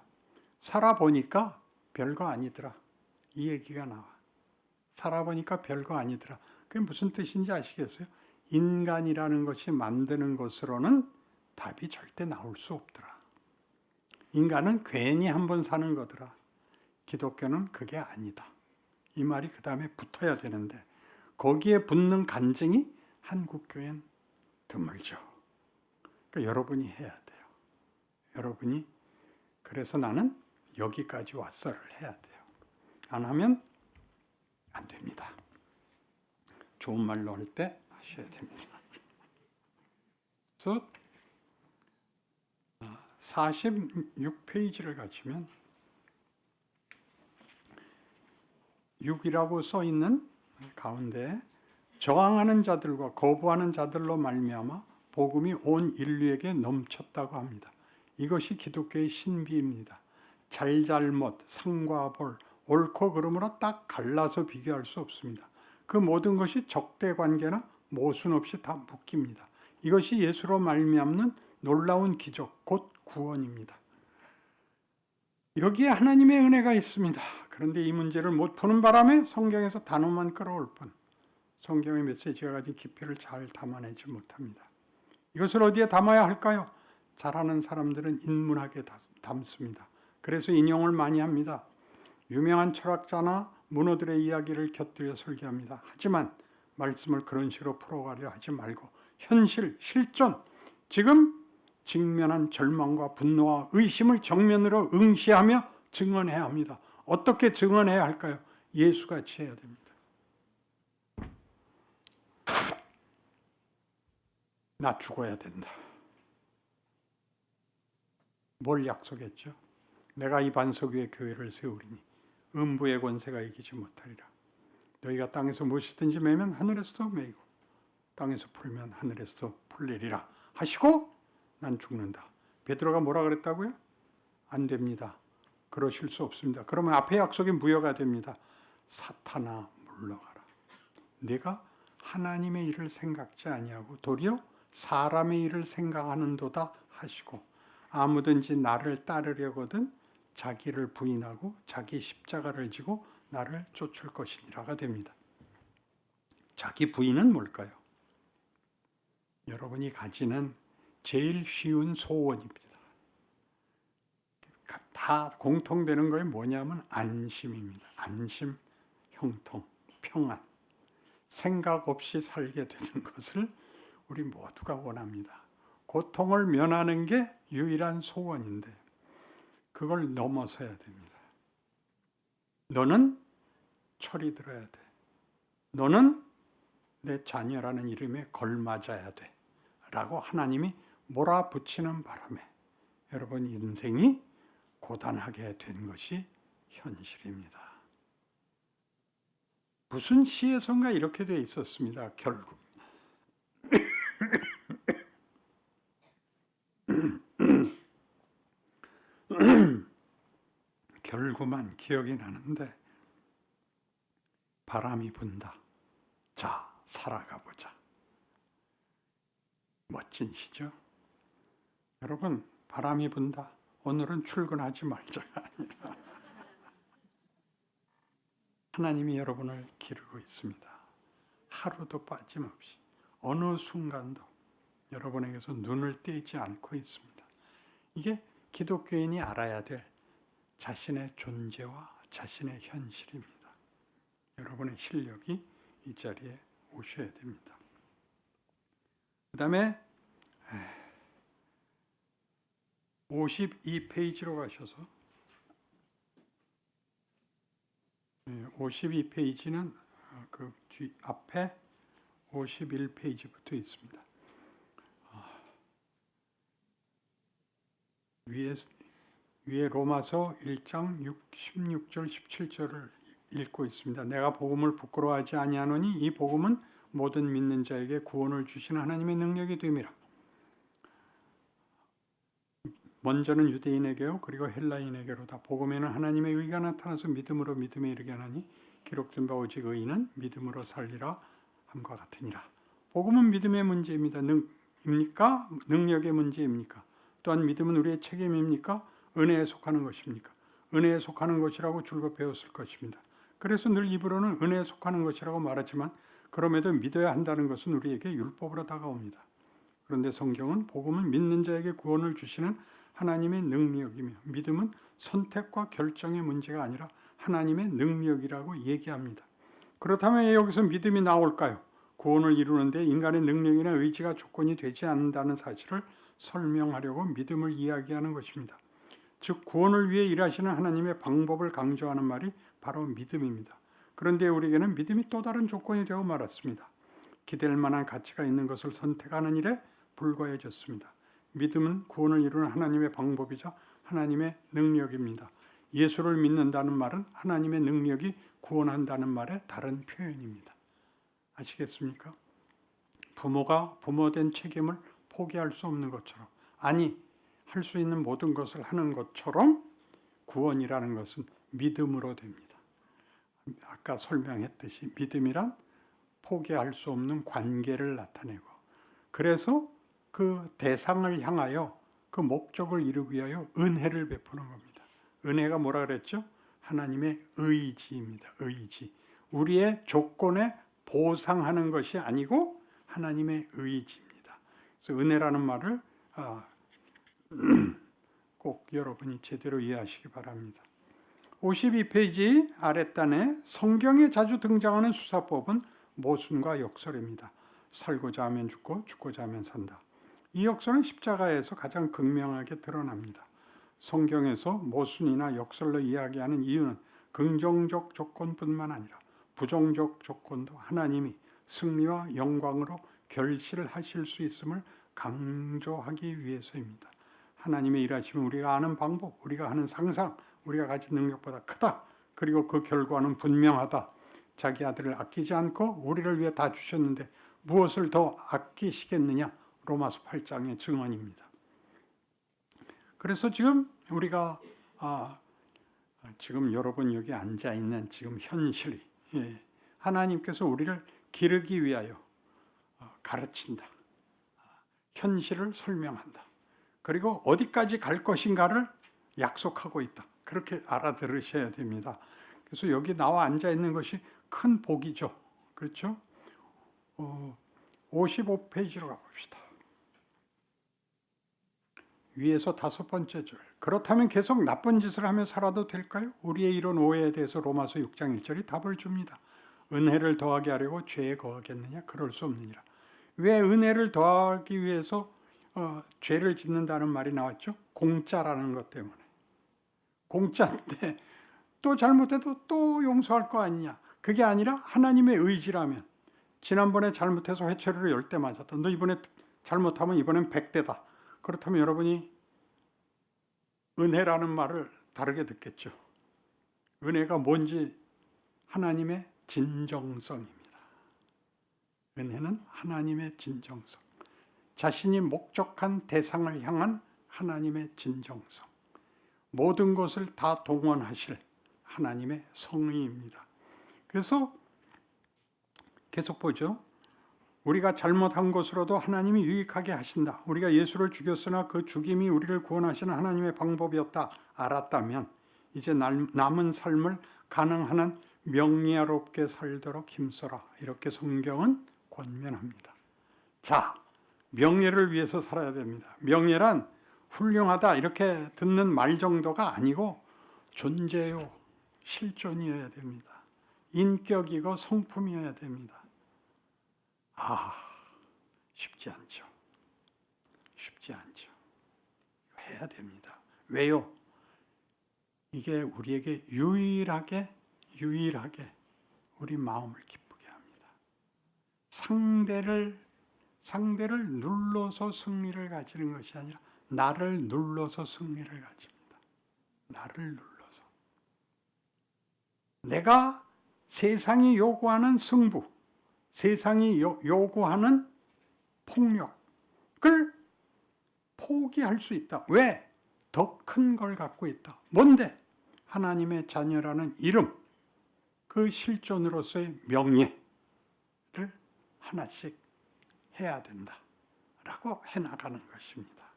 살아보니까 별거 아니더라. 이 얘기가 나와. 살아보니까 별거 아니더라. 그게 무슨 뜻인지 아시겠어요? 인간이라는 것이 만드는 것으로는 답이 절대 나올 수 없더라. 인간은 괜히 한 번 사는 거더라. 기독교는 그게 아니다. 이 말이 그 다음에 붙어야 되는데 거기에 붙는 간증이 한국교회는 드물죠. 그러니까 여러분이 해야 돼요. 여러분이 그래서 나는 여기까지 왔어를 해야 돼요. 안 하면 안 됩니다. 좋은 말로 할 때 하셔야 됩니다. 그래서 46페이지를 가시면 6이라고 써 있는 가운데 저항하는 자들과 거부하는 자들로 말미암아 복음이 온 인류에게 넘쳤다고 합니다. 이것이 기독교의 신비입니다. 잘잘못, 상과 볼, 옳고 그름으로 딱 갈라서 비교할 수 없습니다. 그 모든 것이 적대 관계나 모순 없이 다 묶입니다. 이것이 예수로 말미암는 놀라운 기적, 곧 구원입니다. 여기에 하나님의 은혜가 있습니다. 그런데 이 문제를 못 푸는 바람에 성경에서 단어만 끌어올 뿐 성경의 메시지가 가진 깊이를 잘 담아내지 못합니다. 이것을 어디에 담아야 할까요? 잘하는 사람들은 인문학에 담습니다. 그래서 인용을 많이 합니다. 유명한 철학자나 문호들의 이야기를 곁들여 설계합니다. 하지만 말씀을 그런 식으로 풀어가려 하지 말고 현실, 실존, 지금 직면한 절망과 분노와 의심을 정면으로 응시하며 증언해야 합니다. 어떻게 증언해야 할까요? 예수같이 해야 됩니다. 나 죽어야 된다. 뭘 약속했죠? 내가 이 반석 위에 교회를 세우리니 음부의 권세가 이기지 못하리라. 너희가 땅에서 무엇이든지 매면 하늘에서도 매이고 땅에서 풀면 하늘에서도 풀리리라 하시고 난 죽는다. 베드로가 뭐라 그랬다고요? 안 됩니다. 그러실 수 없습니다. 그러면 앞에 약속이 무효가 됩니다. 사탄아 물러가라. 내가 하나님의 일을 생각지 아니하고 도리어 사람의 일을 생각하는도다 하시고 아무든지 나를 따르려거든 자기를 부인하고 자기 십자가를 지고 나를 쫓을 것이니라가 됩니다. 자기 부인은 뭘까요? 여러분이 가지는 제일 쉬운 소원입니다. 다 공통되는 거에 뭐냐면 안심입니다. 안심, 형통, 평안. 생각 없이 살게 되는 것을 우리 모두가 원합니다. 고통을 면하는 게 유일한 소원인데 그걸 넘어서야 됩니다. 너는 철이 들어야 돼. 너는 내 자녀라는 이름에 걸맞아야 돼. 라고 하나님이 몰아붙이는 바람에 여러분 인생이 고단하게 된 것이 현실입니다. 무슨 시에선가 이렇게 돼 있었습니다. 결국 결국만 기억이 나는데 바람이 분다. 자, 살아가 보자. 멋진 시죠? 여러분, 바람이 분다. 오늘은 출근하지 말자가 아니라 하나님이 여러분을 기르고 있습니다. 하루도 빠짐없이 어느 순간도 여러분에게서 눈을 떼지 않고 있습니다. 이게 기독교인이 알아야 될 자신의 존재와 자신의 현실입니다. 여러분의 실력이 이 자리에 오셔야 됩니다. 그 다음에 52페이지로 가셔서 52페이지는 그 뒤 앞에 51페이지부터 있습니다. 위에 로마서 1장 16절 17절을 읽고 있습니다. 내가 복음을 부끄러워하지 아니하노니 이 복음은 모든 믿는 자에게 구원을 주시는 하나님의 능력이 됨이라. 먼저는 유대인에게요 그리고 헬라인에게로다. 복음에는 하나님의 의가 나타나서 믿음으로 믿음에 이르게 하나니 기록된 바 오직 의인은 믿음으로 살리라 함과 같으니라. 복음은 믿음의 문제입니다. 입니까? 능력의 문제입니까? 또한 믿음은 우리의 책임입니까? 은혜에 속하는 것입니까? 은혜에 속하는 것이라고 줄곧 배웠을 것입니다. 그래서 늘 입으로는 은혜에 속하는 것이라고 말하지만 그럼에도 믿어야 한다는 것은 우리에게 율법으로 다가옵니다. 그런데 성경은 복음은 믿는 자에게 구원을 주시는 하나님의 능력이며 믿음은 선택과 결정의 문제가 아니라 하나님의 능력이라고 얘기합니다. 그렇다면 왜 여기서 믿음이 나올까요? 구원을 이루는데 인간의 능력이나 의지가 조건이 되지 않는다는 사실을 설명하려고 믿음을 이야기하는 것입니다. 즉 구원을 위해 일하시는 하나님의 방법을 강조하는 말이 바로 믿음입니다. 그런데 우리에게는 믿음이 또 다른 조건이 되어 말았습니다. 기댈 만한 가치가 있는 것을 선택하는 일에 불과해졌습니다. 믿음은 구원을 이루는 하나님의 방법이자 하나님의 능력입니다. 예수를 믿는다는 말은 하나님의 능력이 구원한다는 말의 다른 표현입니다. 아시겠습니까? 부모가 부모된 책임을 포기할 수 없는 것처럼, 아니 할 수 있는 모든 것을 하는 것처럼 구원이라는 것은 믿음으로 됩니다. 아까 설명했듯이 믿음이란 포기할 수 없는 관계를 나타내고, 그래서 그 대상을 향하여 그 목적을 이루기 위하여 은혜를 베푸는 겁니다. 은혜가 뭐라 그랬죠? 하나님의 의지입니다. 의지. 우리의 조건에 보상하는 것이 아니고 하나님의 의지입니다. 그래서 은혜라는 말을 꼭 여러분이 제대로 이해하시기 바랍니다. 52페이지 아랫단에 성경에 자주 등장하는 수사법은 모순과 역설입니다. 살고자 하면 죽고 죽고자 하면 산다. 이 역설은 십자가에서 가장 극명하게 드러납니다. 성경에서 모순이나 역설로 이야기하는 이유는 긍정적 조건뿐만 아니라 부정적 조건도 하나님이 승리와 영광으로 결실을 하실 수 있음을 강조하기 위해서입니다. 하나님의 일하심은 우리가 아는 방법, 우리가 하는 상상, 우리가 가진 능력보다 크다. 그리고 그 결과는 분명하다. 자기 아들을 아끼지 않고 우리를 위해 다 주셨는데 무엇을 더 아끼시겠느냐? 로마서 8장의 증언입니다. 그래서 지금 우리가 지금 여러분 여기 앉아 있는 지금 현실이 하나님께서 우리를 기르기 위하여 가르친다. 현실을 설명한다. 그리고 어디까지 갈 것인가를 약속하고 있다. 그렇게 알아들으셔야 됩니다. 그래서 여기 나와 앉아 있는 것이 큰 복이죠. 그렇죠? 55페이지로 가봅시다. 위에서 5번째 줄. 그렇다면 계속 나쁜 짓을 하며 살아도 될까요? 우리의 이런 오해에 대해서 로마서 6장 1절이 답을 줍니다. 은혜를 더하게 하려고 죄에 거하겠느냐? 그럴 수 없느니라. 왜 은혜를 더하기 위해서 죄를 짓는다는 말이 나왔죠? 공짜라는 것 때문에. 공짜인데 또 잘못해도 또 용서할 거 아니냐. 그게 아니라 하나님의 의지라면, 지난번에 잘못해서 회초리를 10대 맞았다. 너 이번에 잘못하면 이번엔 100대다. 그렇다면 여러분이 은혜라는 말을 다르게 듣겠죠. 은혜가 뭔지 하나님의 진정성입니다. 은혜는 하나님의 진정성. 자신이 목적한 대상을 향한 하나님의 진정성. 모든 것을 다 동원하실 하나님의 성의입니다. 그래서 계속 보죠. 우리가 잘못한 것으로도 하나님이 유익하게 하신다. 우리가 예수를 죽였으나 그 죽임이 우리를 구원하시는 하나님의 방법이었다 알았다면 이제 남은 삶을 가능한 한 명예롭게 살도록 힘써라. 이렇게 성경은 권면합니다. 자, 명예를 위해서 살아야 됩니다. 명예란 훌륭하다 이렇게 듣는 말 정도가 아니고 존재요, 실존이어야 됩니다. 인격이고 성품이어야 됩니다. 쉽지 않죠. 쉽지 않죠. 해야 됩니다. 왜요? 이게 우리에게 유일하게 우리 마음을 기쁘게 합니다. 상대를 눌러서 승리를 가지는 것이 아니라 나를 눌러서 승리를 가집니다. 나를 눌러서. 내가 세상이 요구하는 승부, 세상이 요구하는 폭력을 포기할 수 있다. 왜? 더 큰 걸 갖고 있다. 뭔데? 하나님의 자녀라는 이름, 그 실존으로서의 명예를 하나씩 해야 된다. 라고 해나가는 것입니다.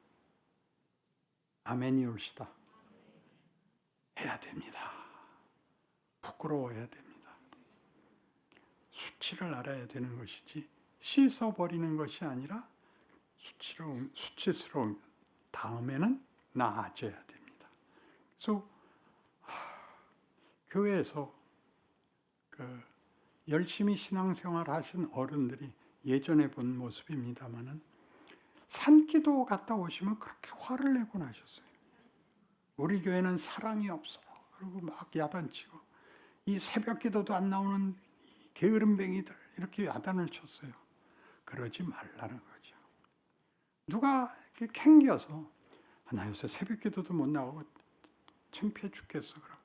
아멘이 옳시다. 해야 됩니다. 부끄러워해야 됩니다. 수치를 알아야 되는 것이지 씻어버리는 것이 아니라 수치스러운 다음에는 나아져야 됩니다. 그래서 교회에서 열심히 신앙생활 하신 어른들이 예전에 본 모습입니다마는 산기도 갔다 오시면 그렇게 화를 내곤 하셨어요. 우리 교회는 사랑이 없어. 그리고 막 야단치고 이 새벽 기도도 안 나오는 게으름뱅이들 이렇게 야단을 쳤어요. 그러지 말라는 거죠. 누가 이렇게 캥겨서 나 요새 새벽 기도도 못 나오고 창피해 죽겠어. 그럼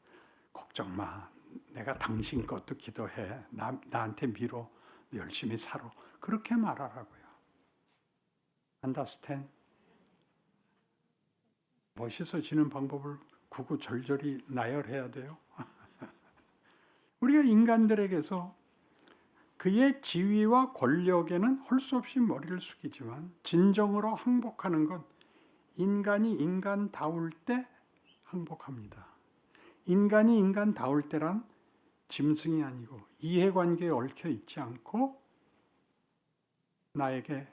걱정 마. 내가 당신 것도 기도해. 나한테 밀어. 열심히 살아. 그렇게 말하라고요. 안다스텐? 멋있어지는 방법을 구구절절히 나열해야 돼요. 우리가 인간들에게서 그의 지위와 권력에는 할 수 없이 머리를 숙이지만 진정으로 항복하는 건 인간이 인간다울 때 항복합니다. 인간이 인간다울 때란 짐승이 아니고 이해관계에 얽혀 있지 않고 나에게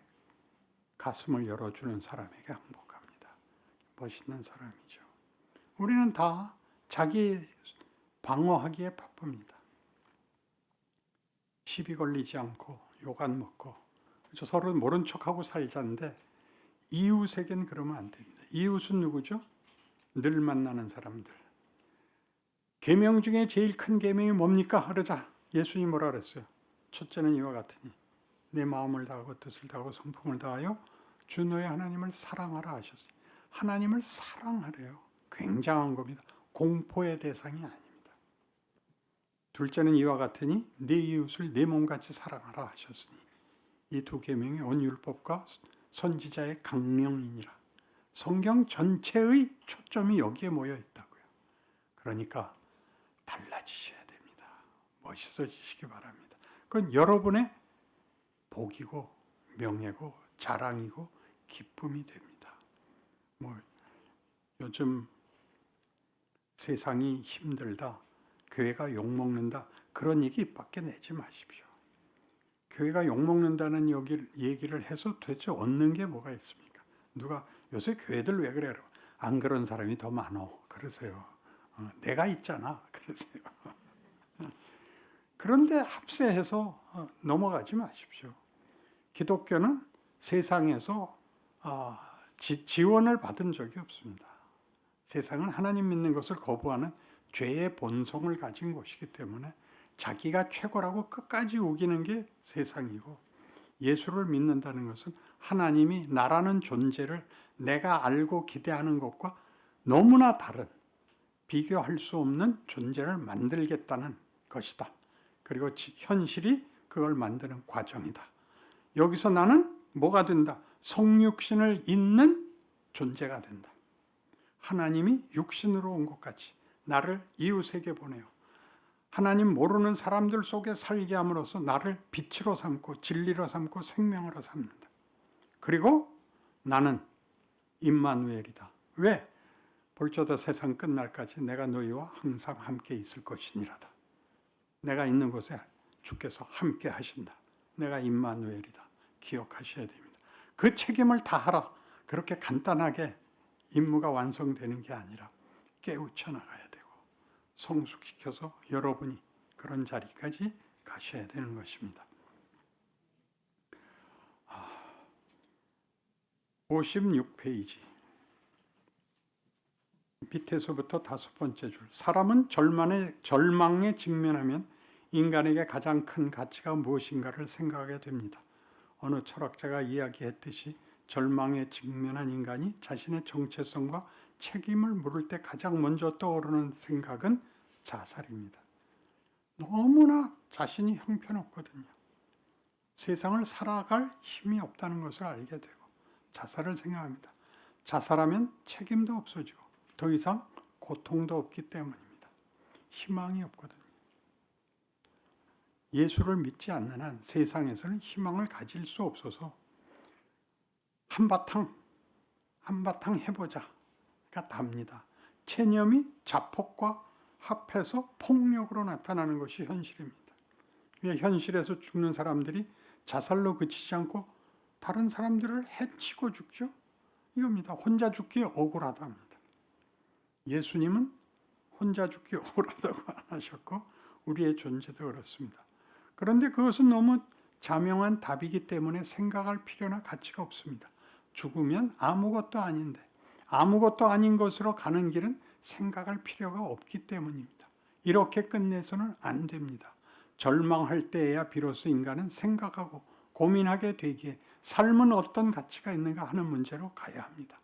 가슴을 열어주는 사람에게 항복합니다. 멋있는 사람이죠. 우리는 다 자기 방어하기에 바쁩니다. 시비 걸리지 않고 욕 안 먹고 서로 모른 척하고 살자는데 이웃에겐 그러면 안 됩니다. 이웃은 누구죠? 늘 만나는 사람들. 계명 중에 제일 큰 계명이 뭡니까? 그러자 예수님이 뭐라 그랬어요? 첫째는 이와 같으니 내 마음을 다하고 뜻을 다하고 성품을 다하여 주 너의 하나님을 사랑하라 하셨어요. 하나님을 사랑하래요. 굉장한 겁니다. 공포의 대상이 아닙니다. 둘째는 이와 같으니 내 이웃을 내 몸같이 사랑하라 하셨으니 이 두 계명이 온 율법과 선지자의 강령이니라. 성경 전체의 초점이 여기에 모여 있다고요. 그러니까 달라지셔야 됩니다. 멋있어지시기 바랍니다. 그건 여러분의 복이고 명예고 자랑이고 기쁨이 됩니다. 요즘 세상이 힘들다, 교회가 욕먹는다, 그런 얘기 입 밖에 내지 마십시오. 교회가 욕먹는다는 얘기를 해서 도대체 얻는 게 뭐가 있습니까? 누가 요새 교회들 왜 그래? 안 그런 사람이 더 많어. 그러세요. 내가 있잖아. 그러세요. 그런데 합세해서 넘어가지 마십시오. 기독교는 세상에서 지원을 받은 적이 없습니다. 세상은 하나님 믿는 것을 거부하는 죄의 본성을 가진 곳이기 때문에 자기가 최고라고 끝까지 우기는 게 세상이고, 예수를 믿는다는 것은 하나님이 나라는 존재를 내가 알고 기대하는 것과 너무나 다른, 비교할 수 없는 존재를 만들겠다는 것이다. 그리고 현실이 그걸 만드는 과정이다. 여기서 나는 뭐가 된다? 성육신을 잇는 존재가 된다. 하나님이 육신으로 온 것 같이 나를 이웃에게 보내요. 하나님 모르는 사람들 속에 살게 함으로써 나를 빛으로 삼고 진리로 삼고 생명으로 삼는다. 그리고 나는 임마누엘이다. 왜? 볼저다 세상 끝날까지 내가 너희와 항상 함께 있을 것이니라다. 내가 있는 곳에 주께서 함께 하신다. 내가 임마누엘이다. 기억하셔야 됩니다. 그 책임을 다하라. 그렇게 간단하게 임무가 완성되는 게 아니라 깨우쳐 나가야 되고 성숙시켜서 여러분이 그런 자리까지 가셔야 되는 것입니다. 56페이지 밑에서부터 5번째 줄. 사람은 절망에 직면하면 인간에게 가장 큰 가치가 무엇인가를 생각하게 됩니다. 어느 철학자가 이야기했듯이 절망에 직면한 인간이 자신의 정체성과 책임을 물을 때 가장 먼저 떠오르는 생각은 자살입니다. 너무나 자신이 형편없거든요. 세상을 살아갈 힘이 없다는 것을 알게 되고 자살을 생각합니다. 자살하면 책임도 없어지고 더 이상 고통도 없기 때문입니다. 희망이 없거든요. 예수를 믿지 않는 한 세상에서는 희망을 가질 수 없어서 한바탕 해보자가 답니다. 체념이 자폭과 합해서 폭력으로 나타나는 것이 현실입니다. 현실에서 죽는 사람들이 자살로 그치지 않고 다른 사람들을 해치고 죽죠. 이겁니다. 혼자 죽기 억울하답니다. 예수님은 혼자 죽기 억울하다고 안 하셨고 우리의 존재도 그렇습니다. 그런데 그것은 너무 자명한 답이기 때문에 생각할 필요나 가치가 없습니다. 죽으면 아무것도 아닌데 아무것도 아닌 것으로 가는 길은 생각할 필요가 없기 때문입니다. 이렇게 끝내서는 안 됩니다. 절망할 때에야 비로소 인간은 생각하고 고민하게 되기에 삶은 어떤 가치가 있는가 하는 문제로 가야 합니다.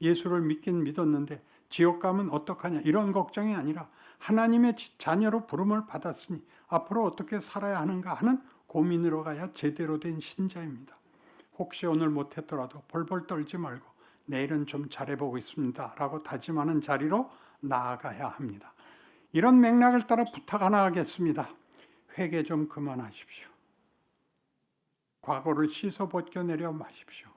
예수를 믿긴 믿었는데 지옥 가면 어떡하냐 이런 걱정이 아니라 하나님의 자녀로 부름을 받았으니 앞으로 어떻게 살아야 하는가 하는 고민으로 가야 제대로 된 신자입니다. 혹시 오늘 못했더라도 벌벌 떨지 말고 내일은 좀 잘해보겠습니다 라고 다짐하는 자리로 나아가야 합니다. 이런 맥락을 따라 부탁 하나 하겠습니다. 회개 좀 그만하십시오. 과거를 씻어 벗겨내려 마십시오.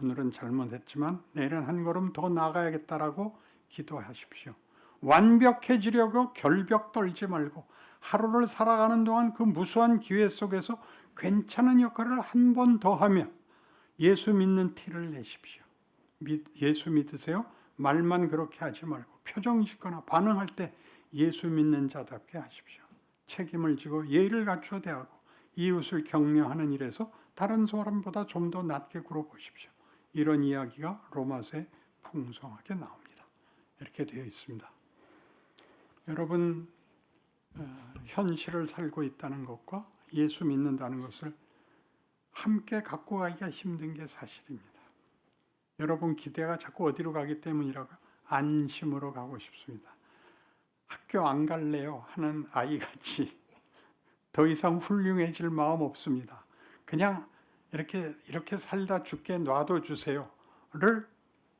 오늘은 잘못했지만 내일은 한 걸음 더 나아가야겠다라고 기도하십시오. 완벽해지려고 결벽 떨지 말고 하루를 살아가는 동안 그 무수한 기회 속에서 괜찮은 역할을 한 번 더 하며 예수 믿는 티를 내십시오. 예수 믿으세요? 말만 그렇게 하지 말고 표정 짓거나 반응할 때 예수 믿는 자답게 하십시오. 책임을 지고 예의를 갖춰 대하고 이웃을 격려하는 일에서 다른 사람보다 좀 더 낮게 굴어보십시오. 이런 이야기가 로마서에 풍성하게 나옵니다. 이렇게 되어 있습니다. 여러분, 현실을 살고 있다는 것과 예수 믿는다는 것을 함께 갖고 가기가 힘든 게 사실입니다. 여러분 기대가 자꾸 어디로 가기 때문이라고 안심으로 가고 싶습니다. 학교 안 갈래요 하는 아이같이 더 이상 훌륭해질 마음 없습니다. 그냥 이렇게 살다 죽게 놔둬 주세요를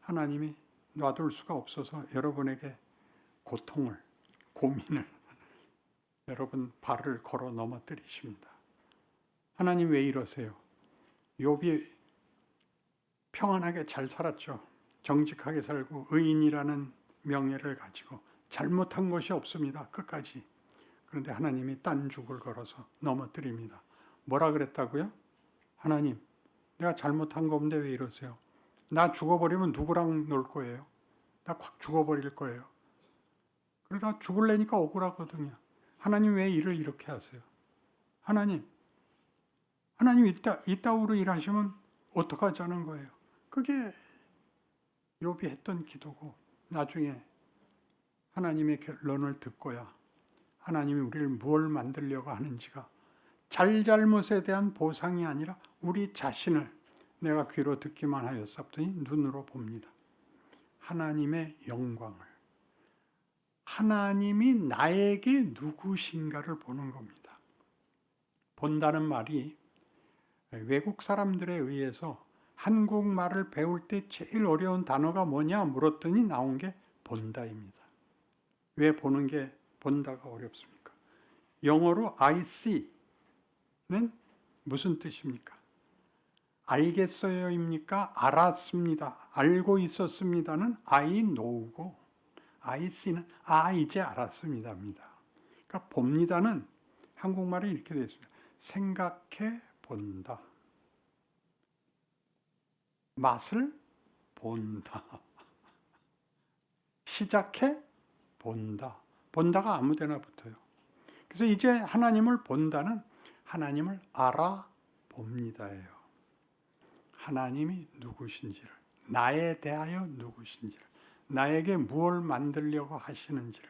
하나님이 놔둘 수가 없어서 여러분에게 고통을, 고민을 여러분 발을 걸어 넘어뜨리십니다. 하나님 왜 이러세요? 욥이 평안하게 잘 살았죠. 정직하게 살고 의인이라는 명예를 가지고 잘못한 것이 없습니다. 끝까지. 그런데 하나님이 딴죽을 걸어서 넘어뜨립니다. 뭐라 그랬다고요? 하나님, 내가 잘못한 거 없는데 왜 이러세요? 나 죽어버리면 누구랑 놀 거예요? 나 확 죽어버릴 거예요. 그러다 죽을래니까 억울하거든요. 하나님 왜 일을 이렇게 하세요? 하나님 이따위로 일하시면 어떡하자는 거예요? 그게 욥이 했던 기도고 나중에 하나님의 결론을 듣고야 하나님이 우리를 무엇을 만들려고 하는지가 잘잘못에 대한 보상이 아니라 우리 자신을 내가 귀로 듣기만 하였사더니 눈으로 봅니다. 하나님의 영광을, 하나님이 나에게 누구신가를 보는 겁니다. 본다는 말이 외국 사람들에 의해서 한국말을 배울 때 제일 어려운 단어가 뭐냐 물었더니 나온 게 본다입니다. 왜 본다가 어렵습니까? 영어로 I see는 무슨 뜻입니까? 알겠어요입니까? 알았습니다. 알고 있었습니다는 I know고 I see는 이제 알았습니다입니다. 그러니까 봅니다는 한국말이 이렇게 되어 있습니다. 생각해 본다. 맛을 본다. 시작해 본다. 본다가 아무데나 붙어요. 그래서 이제 하나님을 본다는 하나님을 알아봅니다예요. 하나님이 누구신지를, 나에 대하여 누구신지를, 나에게 무엇을 만들려고 하시는지를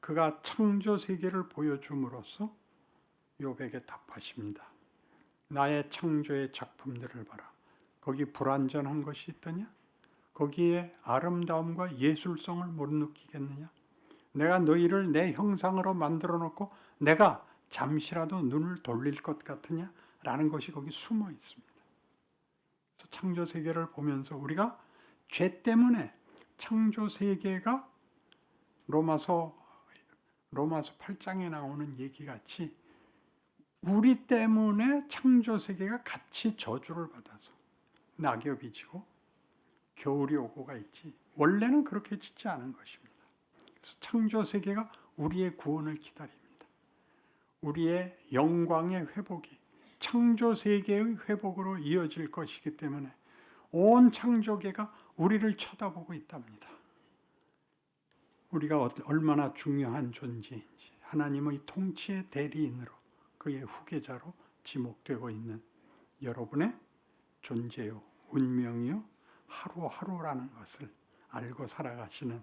그가 창조 세계를 보여줌으로써 욥에게 답하십니다. 나의 창조의 작품들을 봐라. 거기 불완전한 것이 있더냐? 거기에 아름다움과 예술성을 못 느끼겠느냐? 내가 너희를 내 형상으로 만들어 놓고 내가 잠시라도 눈을 돌릴 것 같으냐? 라는 것이 거기 숨어 있습니다. 그래서 창조 세계를 보면서 우리가 죄 때문에 창조 세계가 로마서 8장에 나오는 얘기같이 우리 때문에 창조 세계가 같이 저주를 받아서 낙엽이 지고 겨울이 오고가 있지 원래는 그렇게 짓지 않은 것입니다. 그래서 창조 세계가 우리의 구원을 기다립니다. 우리의 영광의 회복이 창조 세계의 회복으로 이어질 것이기 때문에 온 창조계가 우리를 쳐다보고 있답니다. 우리가 얼마나 중요한 존재인지 하나님의 통치의 대리인으로 그의 후계자로 지목되고 있는 여러분의 존재요, 운명이요, 하루하루라는 것을 알고 살아가시는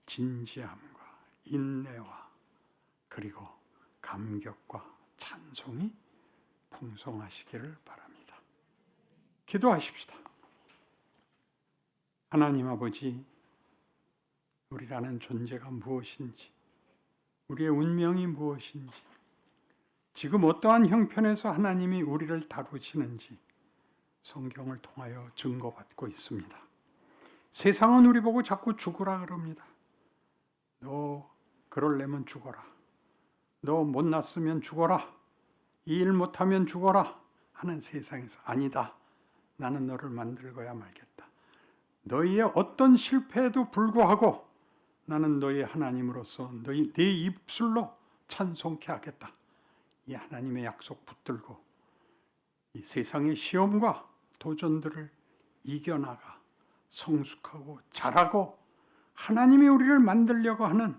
진지함과 인내와 그리고 감격과 찬송이 풍성하시기를 바랍니다. 기도하십시다. 하나님 아버지, 우리라는 존재가 무엇인지, 우리의 운명이 무엇인지, 지금 어떠한 형편에서 하나님이 우리를 다루시는지 성경을 통하여 증거받고 있습니다. 세상은 우리 보고 자꾸 죽으라 그럽니다. 너 그럴려면 죽어라. 너 못났으면 죽어라. 이 일 못하면 죽어라 하는 세상에서 아니다. 나는 너를 만들고야 말겠다. 너희의 어떤 실패에도 불구하고 나는 너희 하나님으로서 내 입술로 찬송케 하겠다. 이 하나님의 약속 붙들고 이 세상의 시험과 도전들을 이겨나가 성숙하고 잘하고 하나님이 우리를 만들려고 하는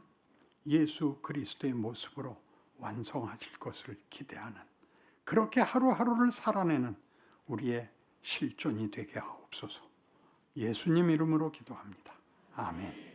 예수 그리스도의 모습으로 완성하실 것을 기대하는, 그렇게 하루하루를 살아내는 우리의 실존이 되게 하옵소서. 예수님 이름으로 기도합니다. 아멘.